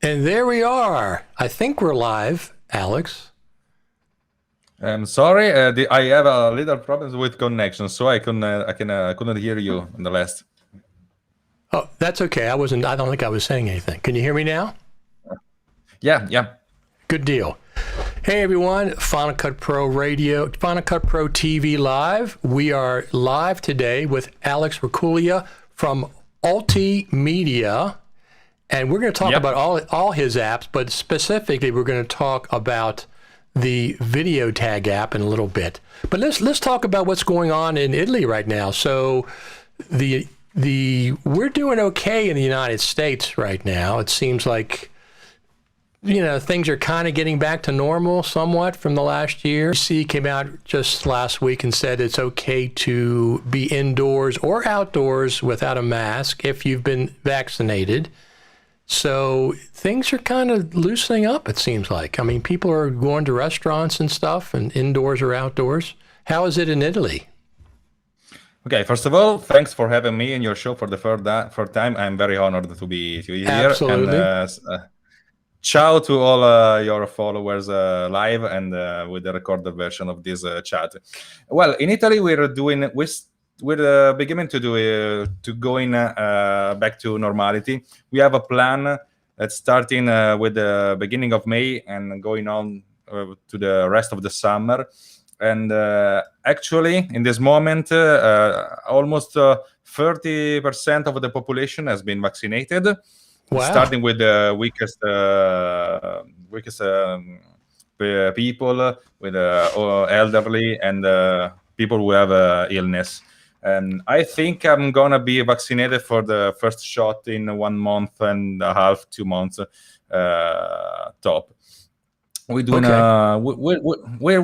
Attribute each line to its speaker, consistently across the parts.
Speaker 1: And there we are. I think we're live, Alex.
Speaker 2: I'm sorry, I have a little problems with connection, so I couldn't hear you in the last.
Speaker 1: Oh, that's okay. I don't think I was saying anything. Can you hear me now?
Speaker 2: Yeah.
Speaker 1: Good deal. Hey everyone, Final Cut Pro Radio, Final Cut Pro TV Live. We are live today with Alex Raccuglia from Multicam, and we're going to talk about all his apps, but specifically we're going to talk about the Video Tag app in a little bit. But let's talk about what's going on in Italy right now. So we're doing okay in the United States right now. It seems like, you know, things are kind of getting back to normal somewhat from the last year. WWDC came out just last week and said it's okay to be indoors or outdoors without a mask if you've been vaccinated. So things are kind of loosening up, it seems like. I mean, people are going to restaurants and stuff, and indoors or outdoors. How is it in Italy?
Speaker 2: Okay, first of all, thanks for having me in your show for the third time. I'm very honored to be here.
Speaker 1: Absolutely.
Speaker 2: And ciao to all your followers live and with the recorded version of this chat. Well, in Italy, we're beginning to going back to normality. We have a plan that's starting with the beginning of May and going on to the rest of the summer. And actually, in this moment, almost 30% of the population has been vaccinated.
Speaker 1: Wow.
Speaker 2: Starting with the weakest people, with elderly and people who have illness. And I think I'm gonna be vaccinated for the first shot in 1 month and a half, 2 months top. We're doing. Okay. We're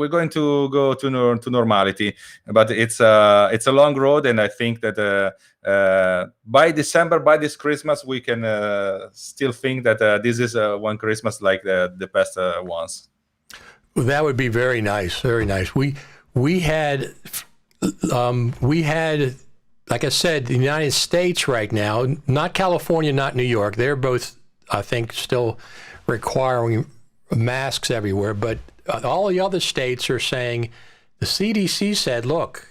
Speaker 2: going to go to normality, but it's a long road, and I think that by December, by this Christmas, we can still think that this is one Christmas like the past ones.
Speaker 1: Well, that would be very nice, very nice. We had, like I said, the United States right now, not California, not New York. They're both, I think, still requiring masks everywhere. But all the other states are saying, the CDC said, look,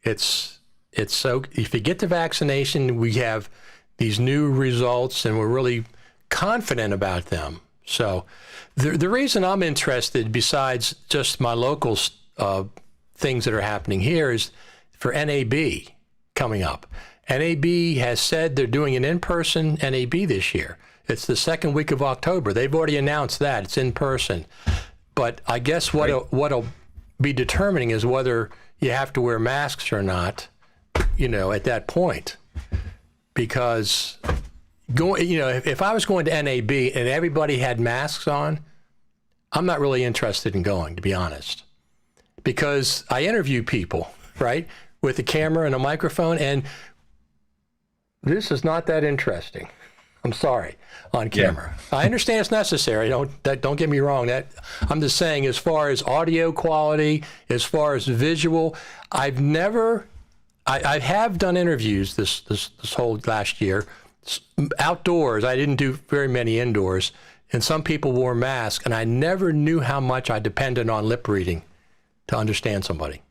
Speaker 1: it's so, if you get the vaccination, we have these new results and we're really confident about them. So the reason I'm interested, besides just my local things that are happening here, is for NAB coming up. NAB has said they're doing an in-person NAB this year. It's the second week of October. They've already announced that it's in person. But I guess what'll be determining is whether you have to wear masks or not, you know, at that point. Because if I was going to NAB and everybody had masks on, I'm not really interested in going, to be honest. Because I interview people, right, with a camera and a microphone, and this is not that interesting. I'm sorry, on camera. Yeah. I understand it's necessary. Don't get me wrong. I'm just saying, as far as audio quality, as far as visual, I have done interviews this whole last year, outdoors. I didn't do very many indoors, and some people wore masks, and I never knew how much I depended on lip reading to understand somebody.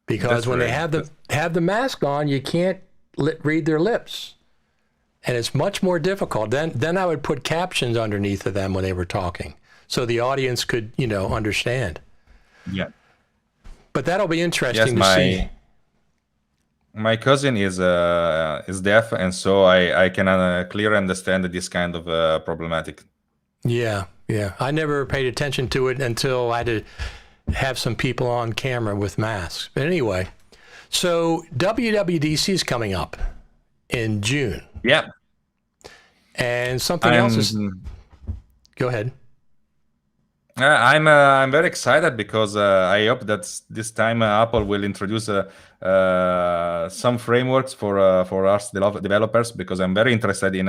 Speaker 1: Because when they have the mask on, you can't read their lips. And it's much more difficult. Then I would put captions underneath of them when they were talking, so the audience could, understand. Yeah. But that'll be interesting to see.
Speaker 2: My cousin is deaf, and so I can clearly understand this kind of problematic.
Speaker 1: Yeah. I never paid attention to it until I had to have some people on camera with masks. But anyway, so WWDC is coming up in June.
Speaker 2: Yeah.
Speaker 1: And something else is... Go ahead.
Speaker 2: I'm very excited because I hope that this time Apple will introduce some frameworks for us developers, because I'm very interested in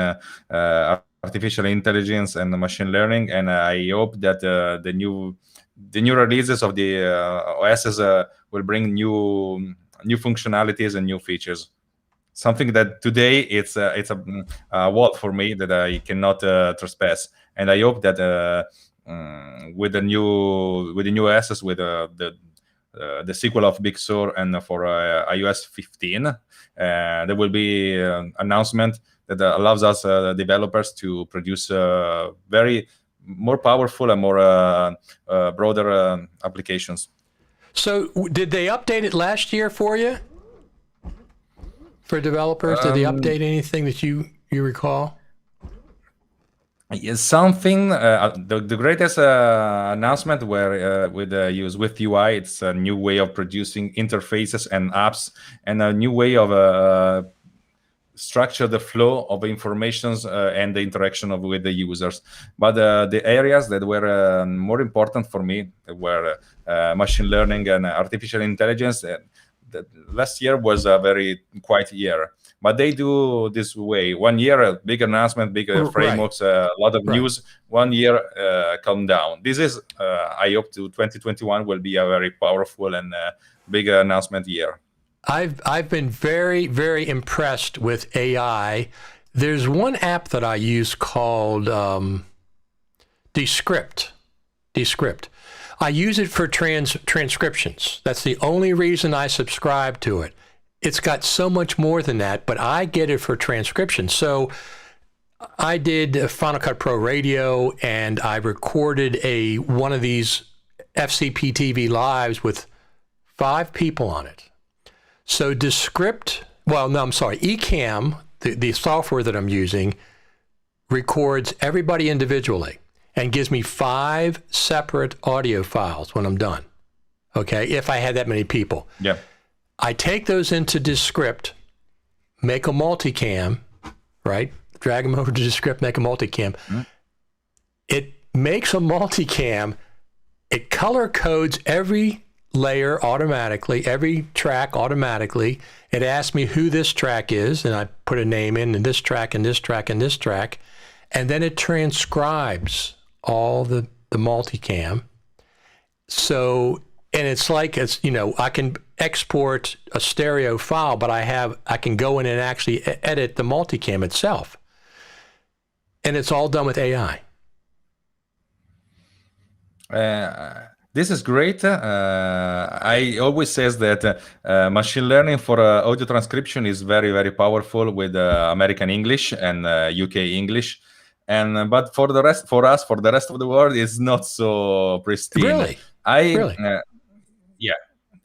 Speaker 2: artificial intelligence and machine learning, and I hope that the new releases of the OSs will bring new functionalities and new features. something that today it's a wall for me that I cannot trespass. And I hope that with the new assets, with the sequel of Big Sur and for iOS 15, there will be an announcement that allows us developers to produce very more powerful and more broader applications.
Speaker 1: So did they update it last year for you? For developers, did they update anything that you recall?
Speaker 2: Something the greatest announcement were with use with UI. It's a new way of producing interfaces and apps, and a new way of structure the flow of informations and the interaction with the users. But the areas that were more important for me were machine learning and artificial intelligence. The last year was a very quiet year, but they do this way. 1 year, a big announcement, big frameworks, a lot of news. 1 year, calm down. This is, I hope, to 2021 will be a very powerful and big announcement year.
Speaker 1: I've been very, very impressed with AI. There's one app that I use called Descript. I use it for transcriptions. That's the only reason I subscribe to it. It's got so much more than that, but I get it for transcription. So I did Final Cut Pro Radio, and I recorded one of these FCP TV lives with 5 people on it. So Ecamm, the software that I'm using, records everybody individually and gives me 5 separate audio files when I'm done. Okay, if I had that many people.
Speaker 2: Yeah.
Speaker 1: I take those into Descript, make a multicam, right? Drag them over to Descript, make a multicam. Mm-hmm. It makes a multicam. It color codes every layer automatically, every track automatically. It asks me who this track is, and I put a name in, and this track, and this track, and this track. And then it transcribes all the multicam. So, and it's like, I can export a stereo file, but I can go in and actually edit the multicam itself. And it's all done with AI.
Speaker 2: This is great. I always says that machine learning for audio transcription is very, very powerful with American English and UK English. But for the rest of the world, it's not so pristine.
Speaker 1: Really?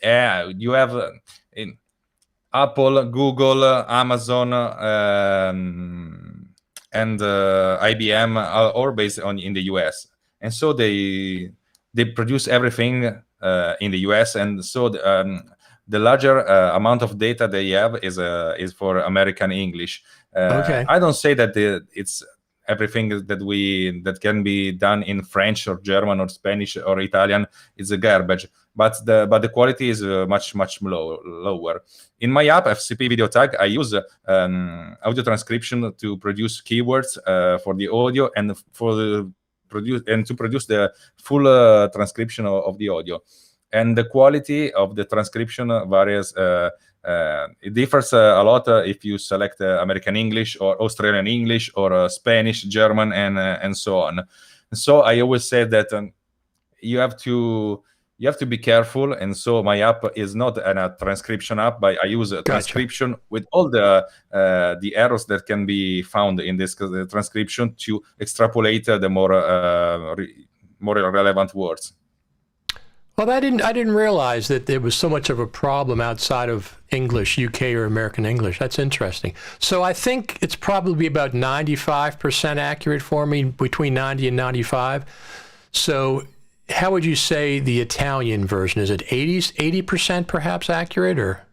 Speaker 2: Yeah. You have in Apple, Google, Amazon, and IBM are all based in the US, and so they produce everything in the US, and so the larger amount of data they have is for American English.
Speaker 1: Okay.
Speaker 2: I don't say that it's everything that can be done in French or German or Spanish or Italian is a garbage, but the quality is much lower. In my app FCP Video Tag, I use audio transcription to produce keywords for the audio and to produce the full transcription of the audio. And the quality of the transcription varies. It differs a lot if you select American English or Australian English or Spanish, German, and so on. So I always say that you have to be careful. And so my app is not a transcription app, but I use a transcription with all the errors that can be found in this transcription to extrapolate the more relevant words.
Speaker 1: Well, I didn't realize that there was so much of a problem outside of English, UK or American English. That's interesting. So I think it's probably about 95% accurate for me, between 90 and 95. So how would you say the Italian version? Is it 80% perhaps accurate, or?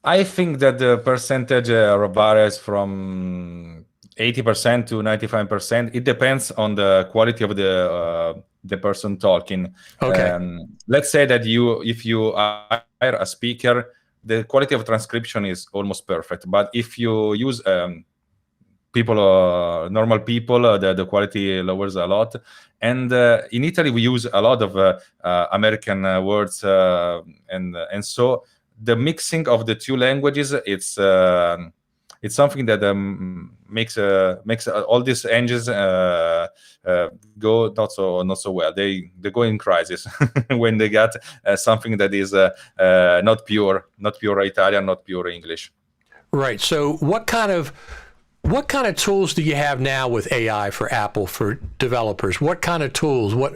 Speaker 2: I think that the percentage varies from 80% to 95%. It depends on the quality of the person talking.
Speaker 1: Okay.
Speaker 2: Let's say that if you hire a speaker, the quality of transcription is almost perfect. But if you use normal people, the quality lowers a lot. And in Italy, we use a lot of American words, and so the mixing of the two languages, it's something that makes all these engines go not so well. They go in crisis when they get something that is not pure Italian, not pure English.
Speaker 1: Right. So what kind of tools do you have now with AI for Apple for developers? What kind of tools? What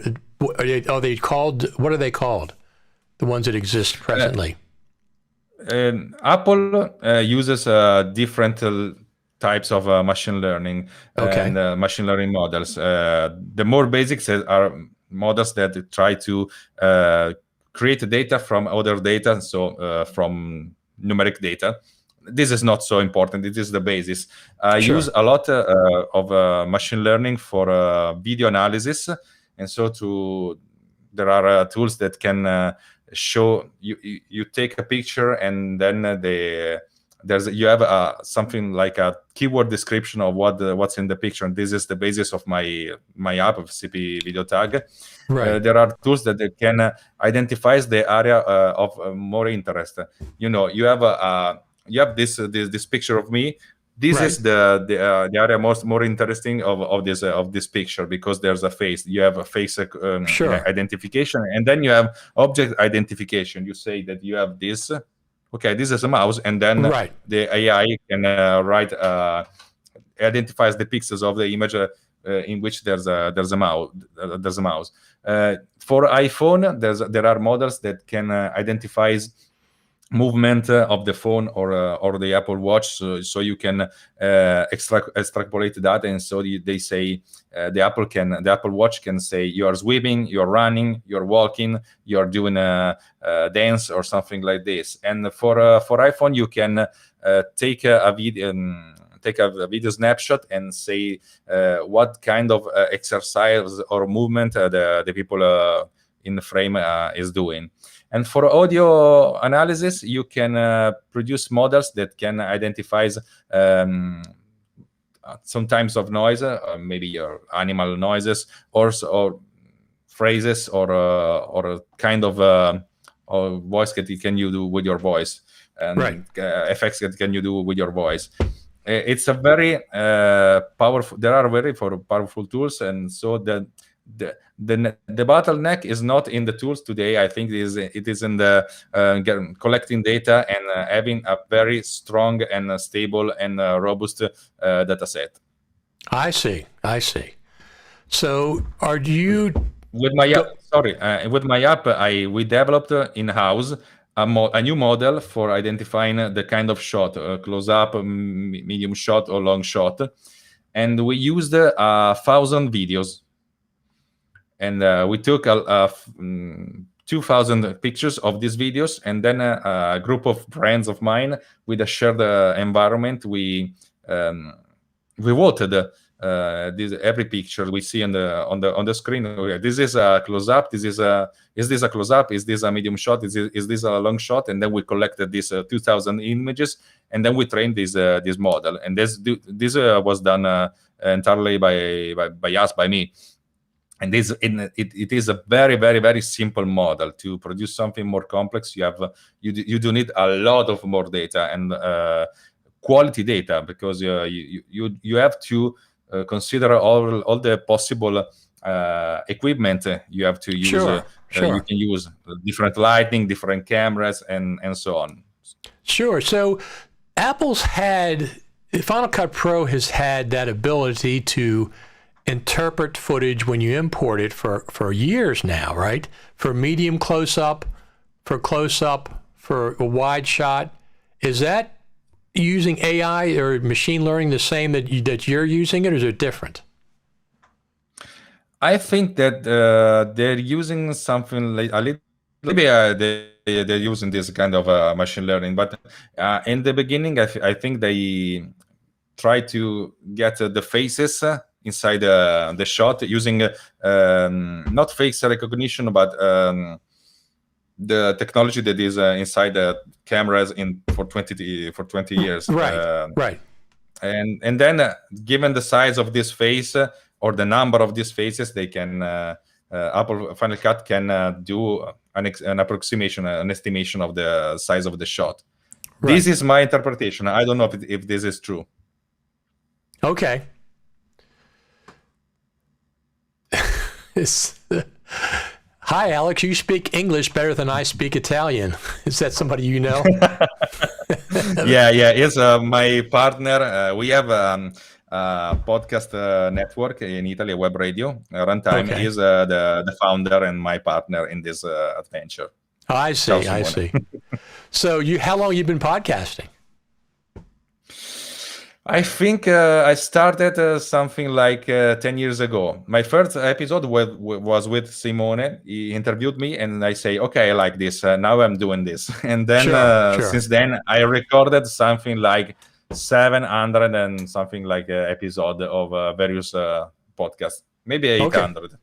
Speaker 1: are they called? What are they called? The ones that exist presently.
Speaker 2: Apple uses different types of machine learning and machine learning models. The more basics are models that try to create data from other data, so from numeric data. This is not so important. It is the basis. I use a lot of machine learning for video analysis, and so there are tools that can show you take a picture and then you have something like a keyword description of what's in the picture, and this is the basis of my app of FCP Video Tag.
Speaker 1: Right.
Speaker 2: There are tools that can identify the area of more interest. You have this picture of me. This is the area more interesting of this picture, because there's a face. You have a face identification, and then you have object identification. You say that you have this. Okay, this is a mouse, and then the AI can identifies the pixels of the image in which there's a mouse. For iPhone, there are models that can identify movement of the phone or the Apple Watch, so you can extrapolate data, and so they say the Apple Watch can say you are swimming, you're running, you're walking, you're doing a dance or something like this. And for iPhone, you can take a video snapshot and say what kind of exercise or movement the people in the frame is doing. And for audio analysis, you can produce models that can identify some types of noise, maybe your animal noises, or phrases, or a kind of voice that you do with your voice, and effects that can you do with your voice. It's a very powerful. There are very powerful tools, and so the bottleneck is not in the tools today. I think it is in the collecting data and having a very strong and stable and robust data set.
Speaker 1: I see. So are you...
Speaker 2: With my app, with my app, we developed in-house a new model for identifying the kind of shot, close-up, medium shot, or long shot. And we used 1,000 videos. And we took 2,000 pictures of these videos, and then a group of friends of mine with a shared environment, we voted every picture we see on the screen. This is a close-up. Is this a close-up? Is this a medium shot? Is this a long shot? And then we collected these 2,000 images, and then we trained this model. And this was done entirely by me. And it is a very, very, very simple model. To produce something more complex, you do need a lot of more data and quality data, because you have to consider all the possible equipment you have to use. You can use different lighting, different cameras, and so on.
Speaker 1: Sure. So Final Cut Pro has had that ability to interpret footage when you import it for years now, right? For medium close-up, for a wide shot. Is that using AI or machine learning the same that you're using it, or is it different?
Speaker 2: I think that they're using something like a little. Maybe they're using this kind of machine learning, but in the beginning, I think they try to get the faces inside the shot using not face recognition, but the technology that is inside the cameras for 20 years.
Speaker 1: Right.
Speaker 2: And then given the size of this face or the number of these faces, they can Apple Final Cut can do an approximation, an estimation of the size of the shot.
Speaker 1: Right.
Speaker 2: This is my interpretation. I don't know if this is true.
Speaker 1: Okay. Hi, Alex. You speak English better than I speak Italian. Is that somebody you know?
Speaker 2: Yeah. He's my partner. We have a podcast network in Italy, a web radio. Runtime is the founder and my partner in this adventure.
Speaker 1: I see. I see. So, how long have you been podcasting?
Speaker 2: I think I started something like 10 years ago. My first episode was with Simone. He interviewed me, and I say, okay, I like this. Now I'm doing this. And then
Speaker 1: Sure.
Speaker 2: since then, I recorded something like 700 and something like episode of various podcasts. Maybe 800.
Speaker 1: Okay.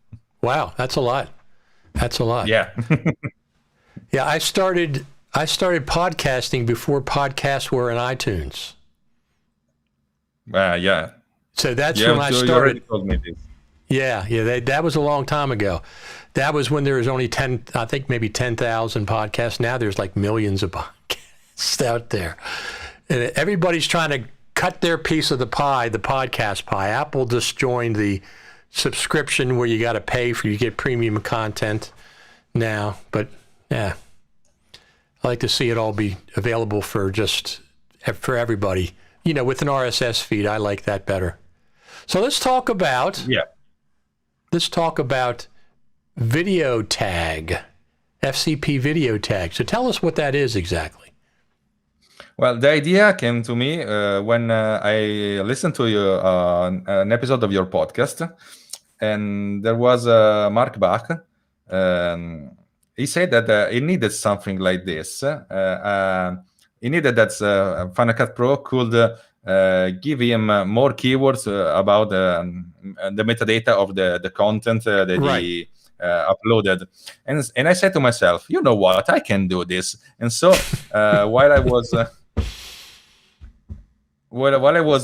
Speaker 1: Wow, that's a lot. That's a lot.
Speaker 2: Yeah.
Speaker 1: Yeah, I started podcasting before podcasts were in iTunes.
Speaker 2: Yeah.
Speaker 1: So that's when I started.
Speaker 2: You already told me this.
Speaker 1: Yeah. That was a long time ago. That was when there was only 10,000 podcasts. Now there's like millions of podcasts out there. And everybody's trying to cut their piece of the pie, the podcast pie. Apple just joined the subscription where you got to pay you get premium content now. But yeah, I like to see it all be available for everybody. With an RSS feed, I like that better. So let's talk about Video Tag, FCP Video Tag. So tell us what that is exactly.
Speaker 2: Well, the idea came to me when I listened to an episode of your podcast, and there was Mark Bach. He said that he needed something like this. He needed that Final Cut Pro could give him more keywords about the metadata of the content that he uploaded. And I said to myself, you know what, I can do this. And so while I was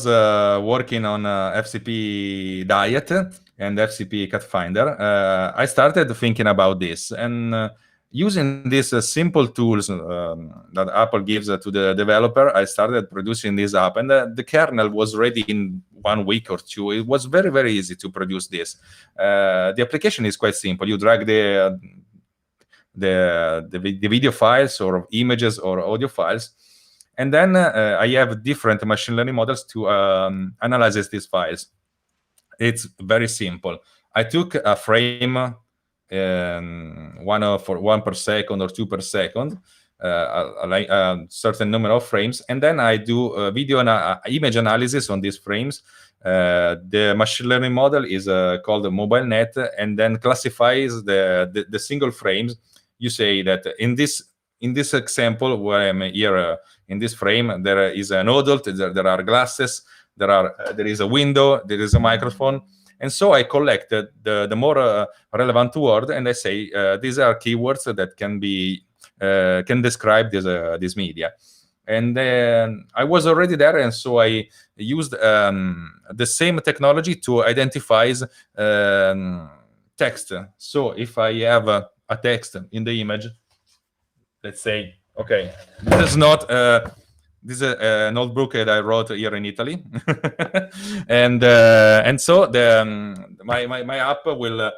Speaker 2: working on FCP Diet and FCP Cut Finder, I started thinking about this. And using these simple tools that Apple gives to the developer, I started producing this app, and the kernel was ready in 1 week or 2. It was very, very easy to produce this. The application is quite simple. You drag the video files or images or audio files, and then I have different machine learning models to analyze these files. It's very simple. I took a frame, one per second or 2 per second, a certain number of frames, and then I do video and image analysis on these frames. The machine learning model is called MobileNet, and then classifies the single frames. You say that in this example where I'm here in this frame, there is an adult, there are glasses, there is a window, there is a microphone. And so I collected the more relevant word, and I say these are keywords that can describe this media. And then I was already there, and so I used the same technology to identify text. So if I have a text in the image, let's say, okay, this is not. This is a notebook that I wrote here in Italy, and so my app will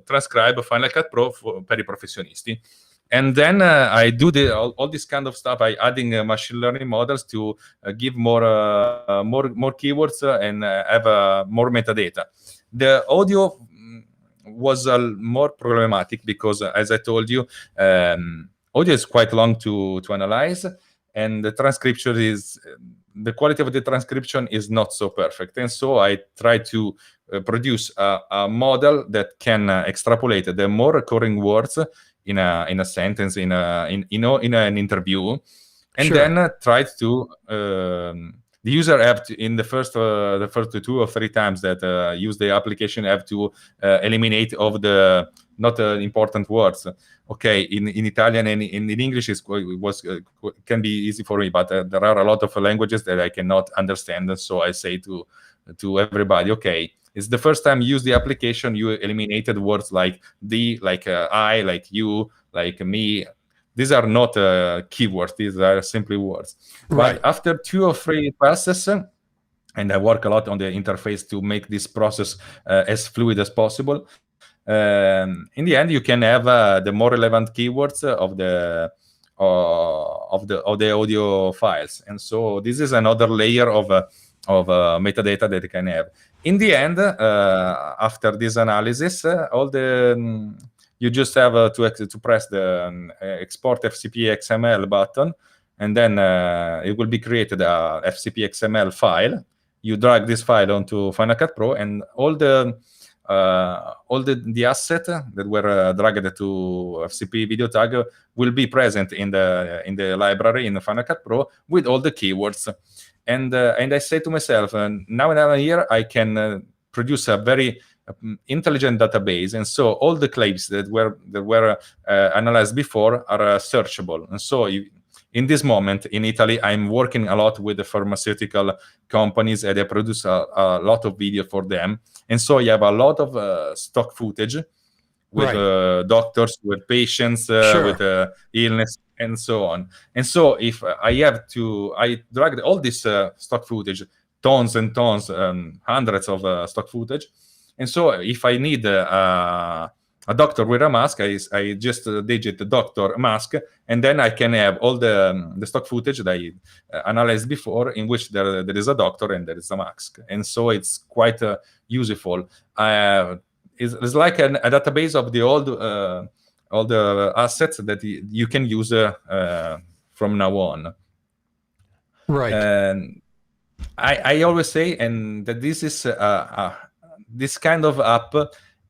Speaker 2: transcribe Final Cut Pro per I professionisti, and then I do all this kind of stuff. I adding machine learning models to give more keywords and have more metadata. The audio was more problematic because, as I told you, audio is quite long to analyze, and the quality of the transcription is not so perfect. And so I try to produce a model that can extrapolate the more recurring words in a sentence, in an interview, and then try to the user have to, in the first 2 or 3 times that use the application, have to eliminate of the not important words. Okay, in Italian and in English can be easy for me, but there are a lot of languages that I cannot understand. So I say to everybody, okay, It's the first time you use the application, you eliminated words like the, like I, like you, like me. These are not keywords, these are simply words.
Speaker 1: Right.
Speaker 2: But after 2 or 3 passes, and I work a lot on the interface to make this process as fluid as possible, in the end, you can have the more relevant keywords of the audio files, and so this is another layer of metadata that you can have. In the end, after this analysis, you just have to press the export FCP XML button, and then it will be created a FCP XML file. You drag this file onto Final Cut Pro, and all the assets that were dragged to FCP Video Tag will be present in the library in the Final Cut Pro with all the keywords. And I say to myself, now that I'm here, I can produce a very intelligent database, and so all the claims that were analyzed before are searchable. And so in this moment in Italy, I'm working a lot with the pharmaceutical companies, and I produce a lot of video for them. And so you have a lot of stock footage with doctors, with patients, with illness, and so on. And so if I dragged all this stock footage, tons and tons, hundreds of stock footage. And so if I need a doctor with a mask, I just digit the doctor mask, and then I can have all the stock footage that I analyzed before, in which there is a doctor and there is a mask. And so it's quite useful. It's like a database of all the assets that you can use from now on.
Speaker 1: Right.
Speaker 2: And I always say, and that this is this kind of app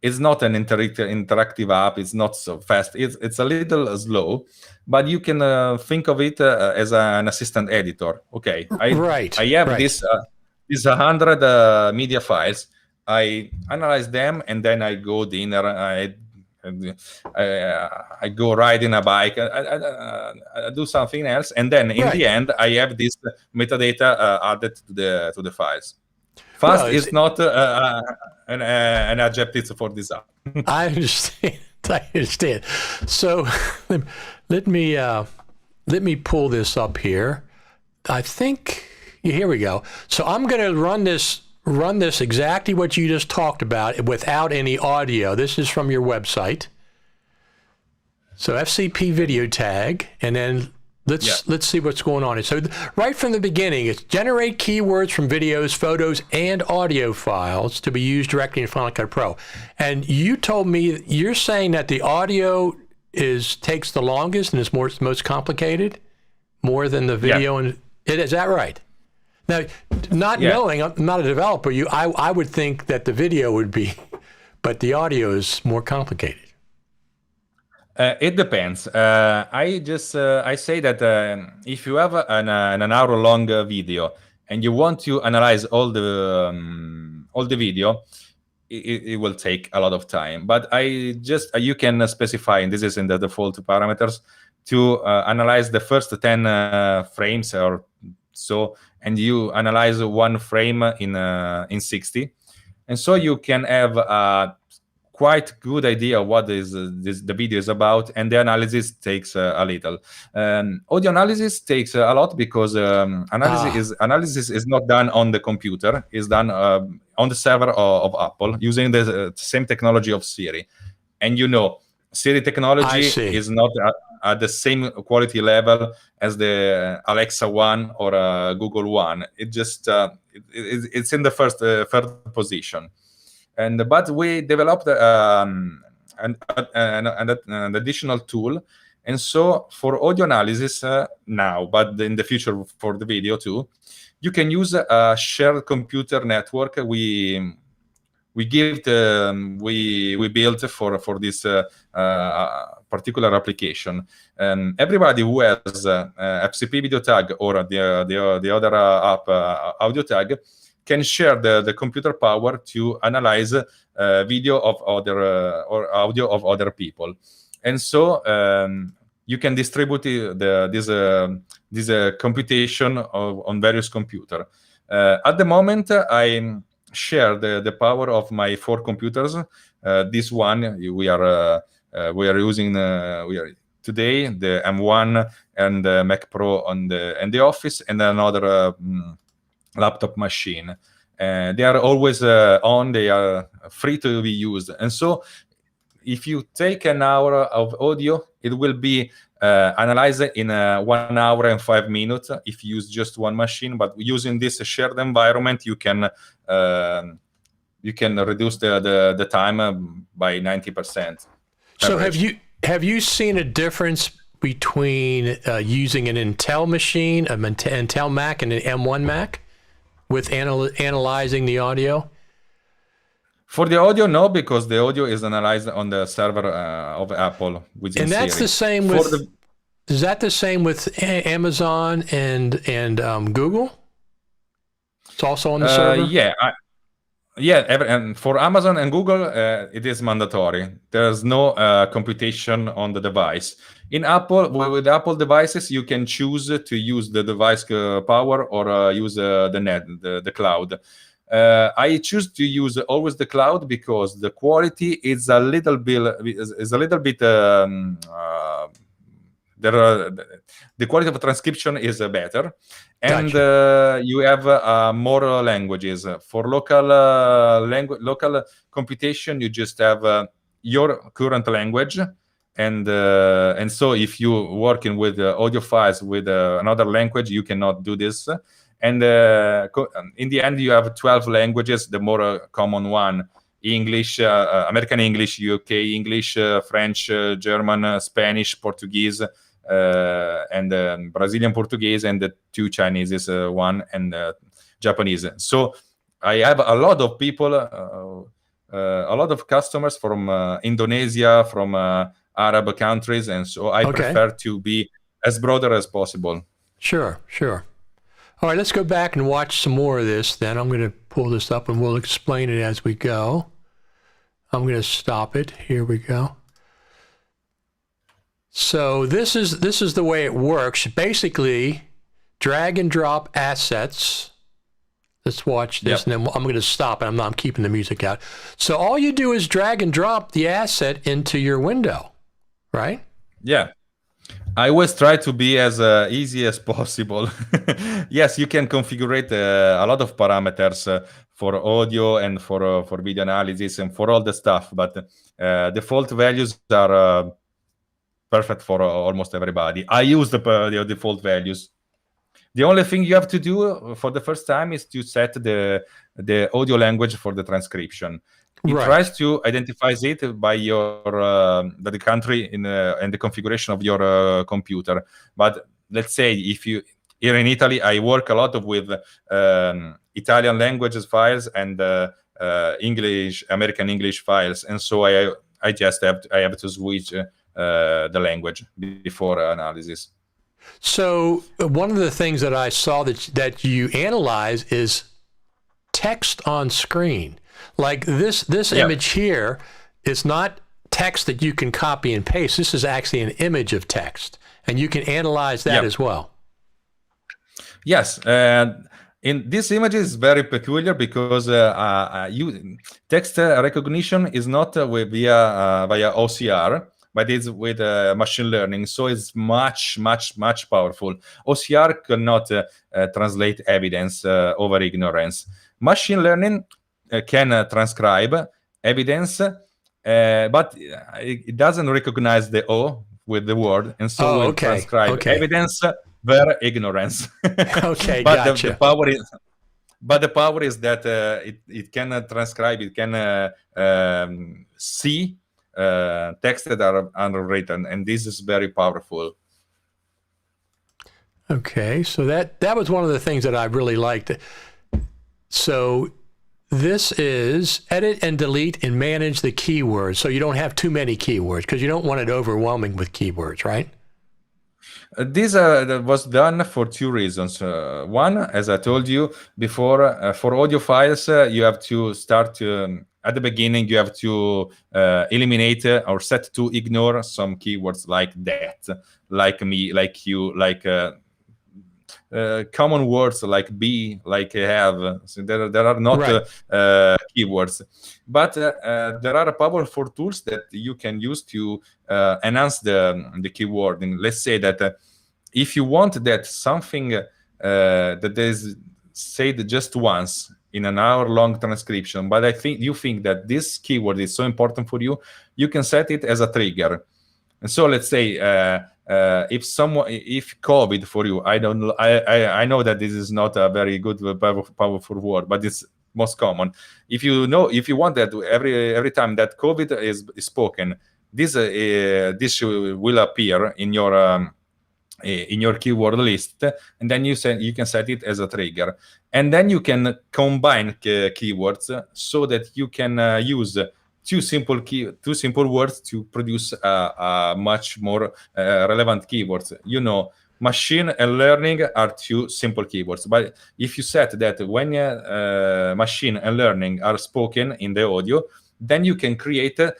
Speaker 2: is not an interactive app. It's not so fast. It's a little slow, but you can think of it as an assistant editor. Okay, I have this 100 media files. I analyze them, and then I go dinner. I go riding a bike. I do something else, and then in the end, I have this metadata added to the files. Fast is not an adjective for this app.
Speaker 1: I understand. I understand. So let me pull this up here. I think here we go. So I'm going to run this exactly what you just talked about without any audio. This is from your website. So FCP Video Tag, and then let's see what's going on. So right from the beginning, it's generate keywords from videos, photos, and audio files to be used directly in Final Cut Pro. And you told me you're saying that the audio takes the longest and is most complicated, more than the video. And is that right? Now, not knowing, I'm not a developer, I would think that the video would be, but the audio is more complicated.
Speaker 2: It depends. I say that if you have an hour-long video and you want to analyze all the video, it will take a lot of time. But you can specify, and this is in the default parameters, to analyze the first 10 frames or so, and you analyze one frame in 60, and so you can have a quite good idea what the video is about, and the analysis takes a little. Audio analysis takes a lot because analysis is not done on the computer; it's done on the server of Apple using the same technology of Siri. And Siri technology is not at the same quality level as the Alexa one or Google one. It just it's in the third position. But we developed an additional tool, and so for audio analysis now, but in the future for the video too, you can use a shared computer network we built for this particular application. Everybody who has FCP Video Tag or the other app Audio Tag can share the computer power to analyze video of other or audio of other people, and so you can distribute this computation on various computers. At the moment, I'm share the power of my 4 computers. This one we are using today, the M1 and the Mac Pro in the office, and another laptop machine. They are always on. They are free to be used, and so if you take an hour of audio, it will be analyzed in 1 hour and 5 minutes if you use just one machine. But using this shared environment, you can reduce the time by 90%.
Speaker 1: So have you seen a difference between using an Intel machine, an Intel Mac, and an M1 Mac with analyzing the audio?
Speaker 2: For the audio, no, because the audio is analyzed on the server of Apple within
Speaker 1: And that's
Speaker 2: Siri.
Speaker 1: the same with. Is that the same with Amazon and Google? It's also on the server.
Speaker 2: And for Amazon and Google, it is mandatory. There's no computation on the device. In Apple, with Apple devices, you can choose to use the device power or use the cloud. I choose to use always the cloud because the quality is a little bit the quality of transcription is better, and gotcha. You have more languages. For local computation, you just have your current language, and so if you working with audio files with another language, you cannot do this. And in the end, you have 12 languages, the more common one: English, American English, UK English, French, German, Spanish, Portuguese, and Brazilian Portuguese, and the 2 Chinese, one, and Japanese. So I have a lot of people, a lot of customers from Indonesia, from Arab countries, and so I prefer to be as broader as possible.
Speaker 1: Sure. All right, let's go back and watch some more of this then. I'm going to pull this up and we'll explain it as we go. I'm going to stop it. Here we go. So this is the way it works. Basically, drag and drop assets. Let's watch this, and then I'm going to stop it. I'm keeping the music out. So all you do is drag and drop the asset into your window, right?
Speaker 2: Yeah. I always try to be as easy as possible. Yes, you can configure a lot of parameters for audio and for video analysis and for all the stuff, but default values are perfect for almost everybody. I use the default values. The only thing you have to do for the first time is to set the audio language for the transcription. It tries to identify it by your by the country and the configuration of your computer. But let's say if you here in Italy, I work a lot with Italian languages files and American English files, and so I just have to switch the language before analysis.
Speaker 1: So one of the things that I saw that you analyze is text on screen. Like this image here is not text that you can copy and paste. This is actually an image of text, and you can analyze that as well. Yes,
Speaker 2: in this image is very peculiar because text recognition is not via OCR, but it's with machine learning, so it's much powerful. OCR cannot translate evidence over ignorance. Machine learning can transcribe evidence, but it doesn't recognize the O with the word, and so will transcribe evidence where ignorance.
Speaker 1: Okay,
Speaker 2: but
Speaker 1: gotcha.
Speaker 2: the power is that it can transcribe, it can see text that are unwritten, and this is very powerful.
Speaker 1: Okay, so that was one of the things that I really liked. So this is edit and delete and manage the keywords, so you don't have too many keywords because you don't want it overwhelming with keywords, right?
Speaker 2: This was done for 2 reasons. One, as I told you before, for audio files, you have to start at the beginning. You have to eliminate or set to ignore some keywords like that, like me, like you, like common words like be, like have. So there are not
Speaker 1: Right.
Speaker 2: keywords, but there are powerful tools that you can use to enhance the keywording. Let's say that if you want that something that is said just once in an hour-long transcription, but you think that this keyword is so important for you, you can set it as a trigger. And so let's say if COVID for you, I know that this is not a very good powerful word, but it's most common. If you want that every time that COVID is spoken, this will appear in your keyword list, and then you can set it as a trigger, and then you can combine keywords so that you can use two simple words to produce a much more relevant keywords. Machine and learning are two simple keywords, but if you set that when machine and learning are spoken in the audio, then you can create a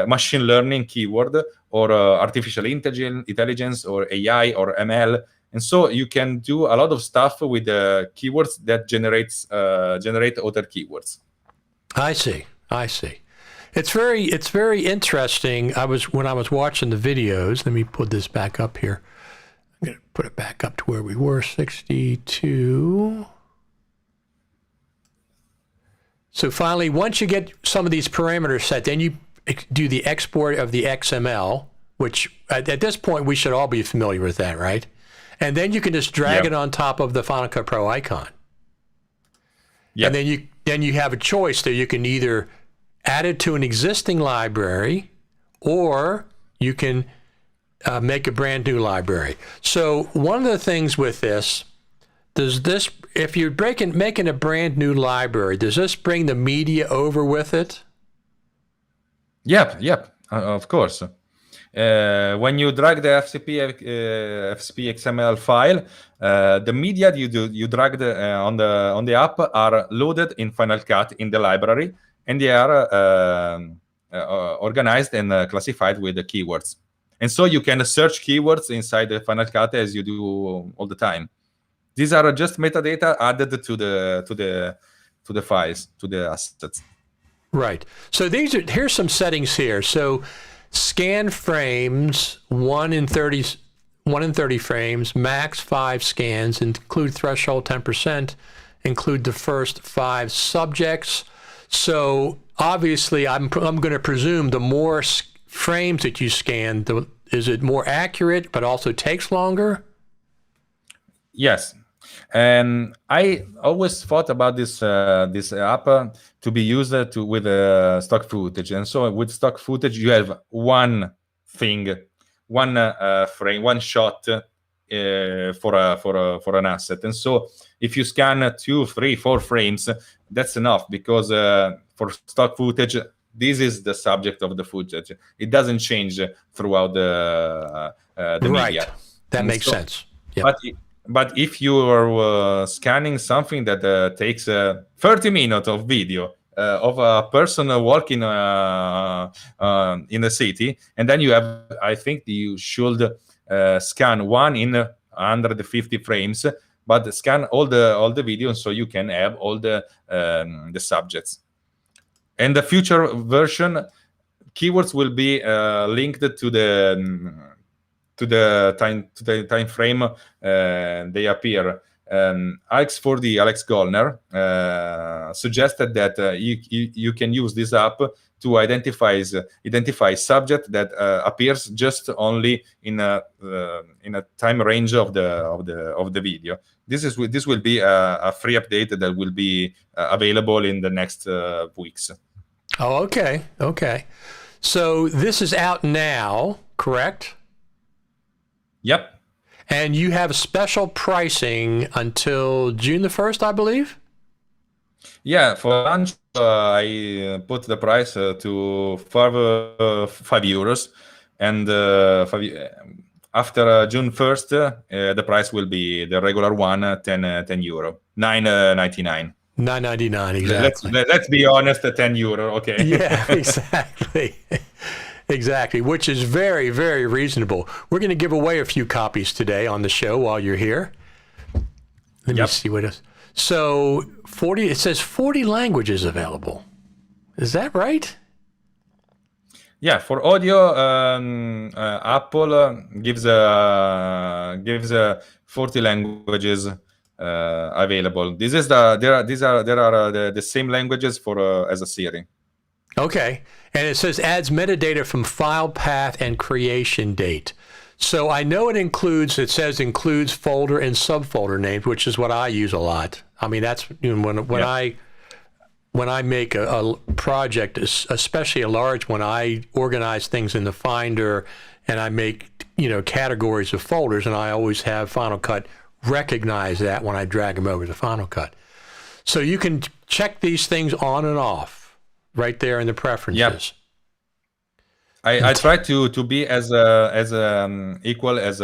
Speaker 2: machine learning keyword or artificial intelligence or AI or ML. And so you can do a lot of stuff with the keywords that generate other keywords.
Speaker 1: I see. It's very interesting. When I was watching the videos, let me put this back up here. I'm going to put it back up to where we were, 62. So finally, once you get some of these parameters set, then you do the export of the XML, which at this point we should all be familiar with that, right? And then you can just drag it on top of the Final Cut Pro icon. And then you have a choice there. You can either add it to an existing library, or you can make a brand new library. So one of the things with this, if you're making a brand new library, does this bring the media over with it?
Speaker 2: Yep, of course. When you drag the FCP XML file, the media you dragged on the app are loaded in Final Cut in the library, and they are organized and classified with the keywords. And so you can search keywords inside the Final Cut as you do all the time. These are just metadata added to the files, to the assets.
Speaker 1: Right. So here's some settings here. So scan frames 1 in 30 frames, max 5 scans, include threshold 10%, include the first 5 subjects. So obviously, I'm going to presume the more frames that you scan, is it more accurate, but also takes longer?
Speaker 2: Yes. And I always thought about this app to be used with stock footage. And so with stock footage, you have one thing, one frame, one shot for an asset. And so if you scan 2, 3, 4 frames, that's enough, because for stock footage, this is the subject of the footage. It doesn't change throughout the media.
Speaker 1: That makes sense. Yep.
Speaker 2: But if you are scanning something that takes 30 minutes of video of a person walking in the city, and then I think you should scan one in 150 frames, but scan all the video so you can have all the subjects. And the future version, keywords will be linked to the time frame they appear. Alex Gollner suggested that you can use this app to identify subject that appears just only in a time range of the video. This will be a free update that will be available in the next weeks.
Speaker 1: Oh, okay. So this is out now, correct?
Speaker 2: Yep.
Speaker 1: And you have special pricing until June the 1st, I believe?
Speaker 2: Yeah, for launch, I put the price to 5 euros. And after June 1st, the price will be the regular one, 10 euro, 9.99.
Speaker 1: 9.99, exactly.
Speaker 2: Let's be honest, 10 euro, okay.
Speaker 1: Yeah, exactly. Exactly, which is very, very reasonable. We're going to give away a few copies today on the show while you're here. Let me see what else. So 40. It says 40 languages available. Is that right?
Speaker 2: Yeah, for audio, Apple gives 40 languages available. This is there are the same languages for as a Siri.
Speaker 1: Okay, and it says adds metadata from file path and creation date. So I know it says includes folder and subfolder names, which is what I use a lot. I mean, that's when I make a project, especially a large one, I organize things in the Finder and I make, categories of folders, and I always have Final Cut recognize that when I drag them over to Final Cut. So you can check these things on and off right there in the preferences.
Speaker 2: Yep. I try to be as equal as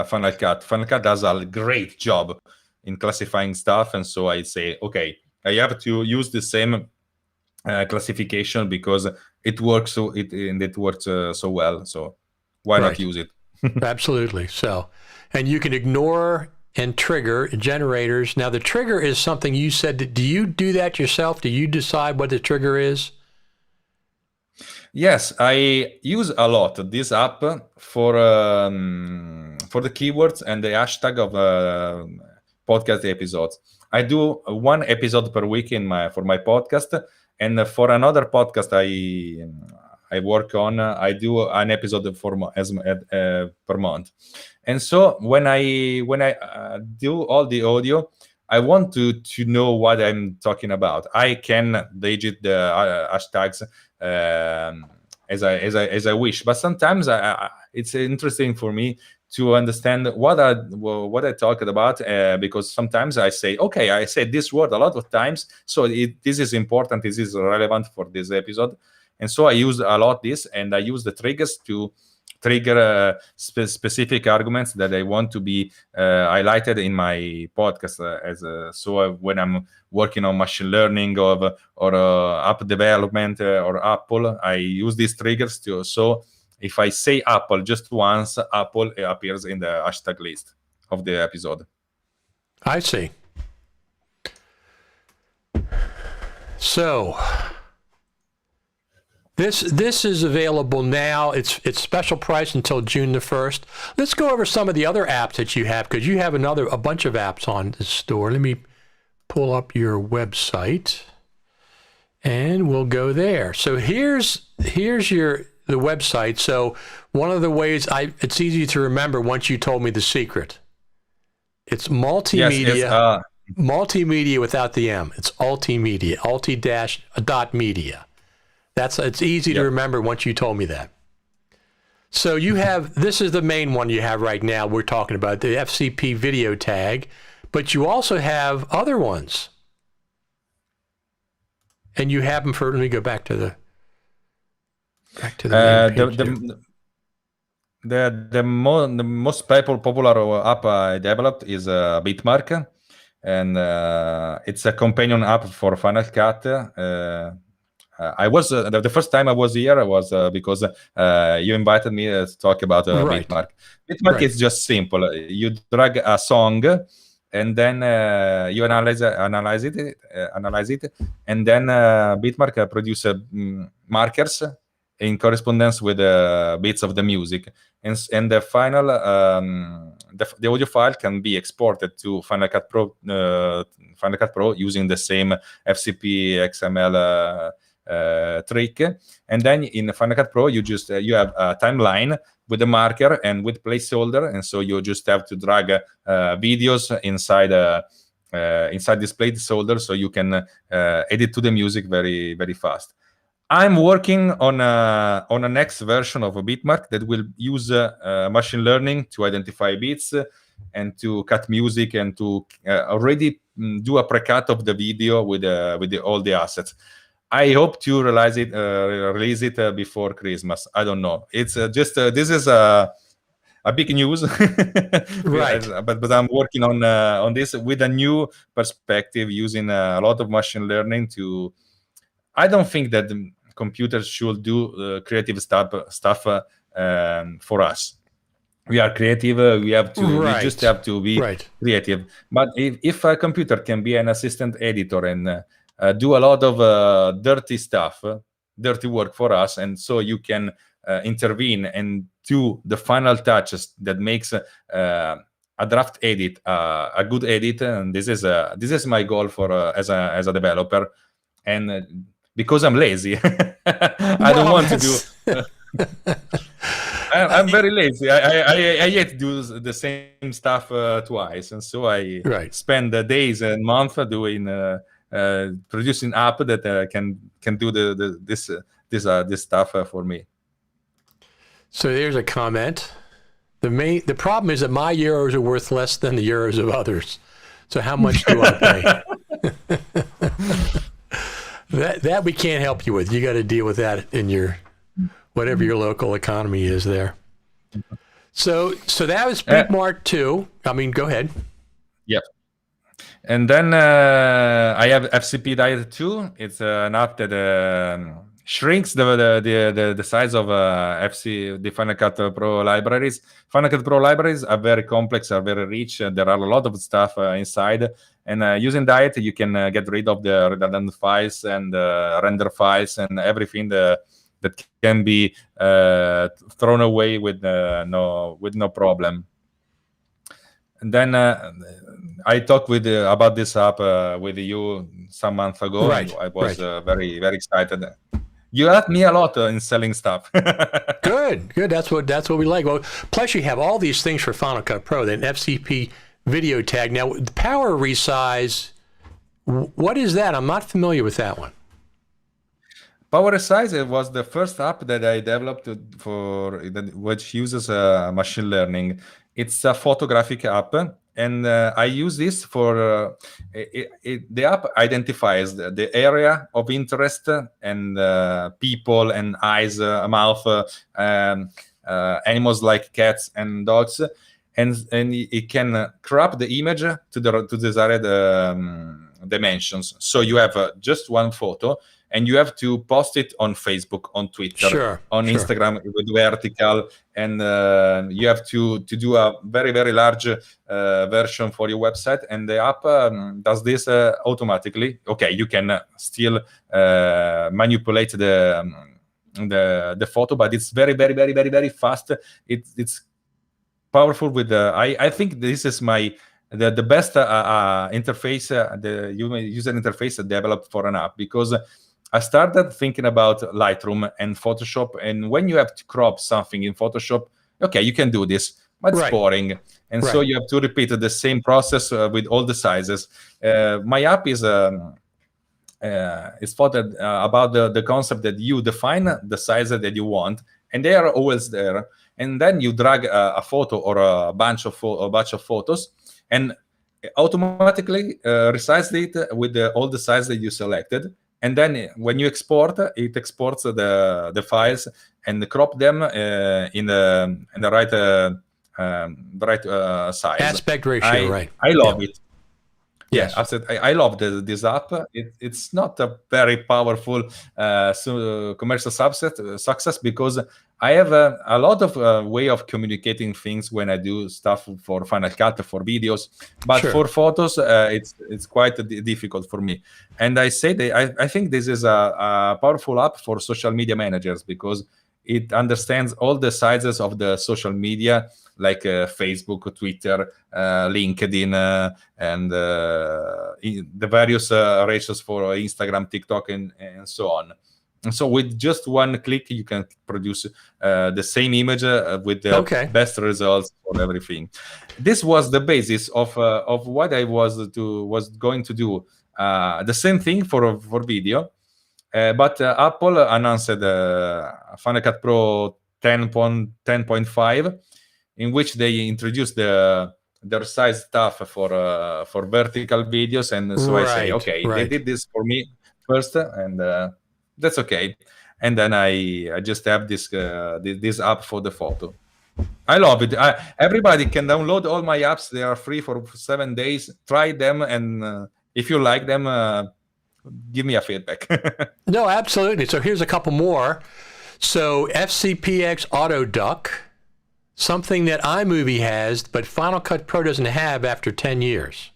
Speaker 2: Final Cut. Final Cut does a great job in classifying stuff, and so I say, okay, I have to use the same classification because it works so well. So why not use it?
Speaker 1: Absolutely. So, and you can ignore and trigger generators. Now, the trigger is something you said. Do you do that yourself? Do you decide what the trigger is?
Speaker 2: Yes, I use a lot this app for the keywords and the hashtag of podcast episodes. I do one episode per week for my podcast, and for another podcast I work on, I do an episode per month. And so when I do all the audio, I want to know what I'm talking about. I can digit the hashtags as I wish, but sometimes it's interesting for me to understand what I talked about, because sometimes I say, okay, I said this word a lot of times, so this is important, this is relevant for this episode, and so I use a lot this, and I use the triggers to trigger specific arguments that I want to be highlighted in my podcast. So when I'm working on machine learning or app development or Apple, I use these triggers so if I say Apple just once, Apple appears in the hashtag list of the episode.
Speaker 1: I see. So this is available now. It's special price until June the 1st. Let's go over some of the other apps that you have, because you have a bunch of apps on the store. Let me pull up your website and we'll go there. So here's the website. So one of the ways it's easy to remember once you told me the secret. It's multimedia.
Speaker 2: Yes,
Speaker 1: multimedia without the M. It's Altimedia. Alti-.media. It's easy to remember once you told me that. So you have, this is the main one you have right now. We're talking about the FCP Video Tag, but you also have other ones. And you have them for, let me go back to the main page.
Speaker 2: The most popular app I developed is Bitmark, and it's a companion app for Final Cut. I was the first time I was here was because you invited me to talk about Bitmark. Bitmark is just simple. You drag a song, and then you analyze it, and then Bitmark produces markers in correspondence with the bits of the music, and the final the audio file can be exported to Final Cut Pro using the same FCP XML trick. And then in Final Cut Pro you have a timeline with a marker and with placeholder, and so you just have to drag videos inside this placeholder, so you can edit to the music very, very fast. I'm working on a next version of a Bitmark that will use machine learning to identify beats and to cut music and to already do a pre-cut of the video with all the assets. I hope to release it before Christmas. I don't know. It's just this is a big news,
Speaker 1: right?
Speaker 2: But I'm working on this with a new perspective, using a lot of machine learning to. I don't think that computers should do creative stuff for us. we are creative. We just have to be creative. But if a computer can be an assistant editor and do a lot of dirty stuff, dirty work for us, and so you can intervene and do the final touches that makes a draft edit a good edit, and this is my goal for as a developer. And because I'm lazy, I don't want to do. I'm very lazy. I hate to do the same stuff twice, and so I spend days and months doing producing app that can do this stuff for me.
Speaker 1: So there's a comment. The problem is that my euros are worth less than the euros of others. So how much do I pay? that we can't help you with. You got to deal with that in your whatever your local economy is there. So that was Mart 2. I mean, go ahead.
Speaker 2: Yep. And then I have FCP Diet 2. It's an app that shrinks the size of the Final Cut Pro libraries. Final Cut Pro libraries are very complex, are very rich. There are a lot of stuff inside. And using Diet, you can get rid of the redundant files and render files and everything that can be thrown away with no problem. And then I talked about this app with you some months ago. I was very, very excited. You helped me a lot in selling stuff.
Speaker 1: Good. That's what we like. Well, plus you have all these things for Final Cut Pro. Then FCP Video Tag. Now, the power resize. What is that? I'm not familiar with that one.
Speaker 2: Power Resize was the first app that I developed which uses machine learning. It's a photographic app, and I use this for the app identifies the area of interest and people and eyes, mouth, animals like cats and dogs, and it can crop the image to the desired dimensions. So you have just one photo, and you have to post it on Facebook, on Twitter, on Instagram with vertical, and you have to do a very, very large version for your website, and the app does this automatically. Okay, you can still manipulate the photo, but it's very, very, very, very, very fast. It's powerful with I think this is the best interface, the user interface developed for an app, because I started thinking about Lightroom and Photoshop, and when you have to crop something in Photoshop, okay, you can do this, but it's boring, and so you have to repeat the same process with all the sizes. My app is thought about the concept that you define the size that you want, and they are always there, and then you drag a photo or a bunch of photos, and automatically resize it with all the size that you selected. And then when you export, it exports the files and crop them in the right size.
Speaker 1: Aspect ratio,
Speaker 2: I love it. Yes, I love this app. It's not a very powerful commercial success because I have a lot of way of communicating things when I do stuff for Final Cut, for videos, but for photos, it's quite difficult for me. And I say that I think this is a powerful app for social media managers because it understands all the sizes of the social media, like Facebook, Twitter, LinkedIn, and the various ratios for Instagram, TikTok, and so on. And so with just one click, you can produce the same image with the best results for everything. This was the basis of what I was going to do. The same thing for video. But Apple announced Final Cut Pro 10.5, in which they introduced the resize stuff for vertical videos, and so I say, okay, they did this for me first, and that's okay. And then I just have this app for the photo. I love it. Everybody can download all my apps. They are free for 7 days. Try them, and if you like them, give me a feedback.
Speaker 1: No, absolutely. So here's a couple more. So FCPX Autoduck. something that iMovie has, but Final Cut Pro doesn't have after 10 years.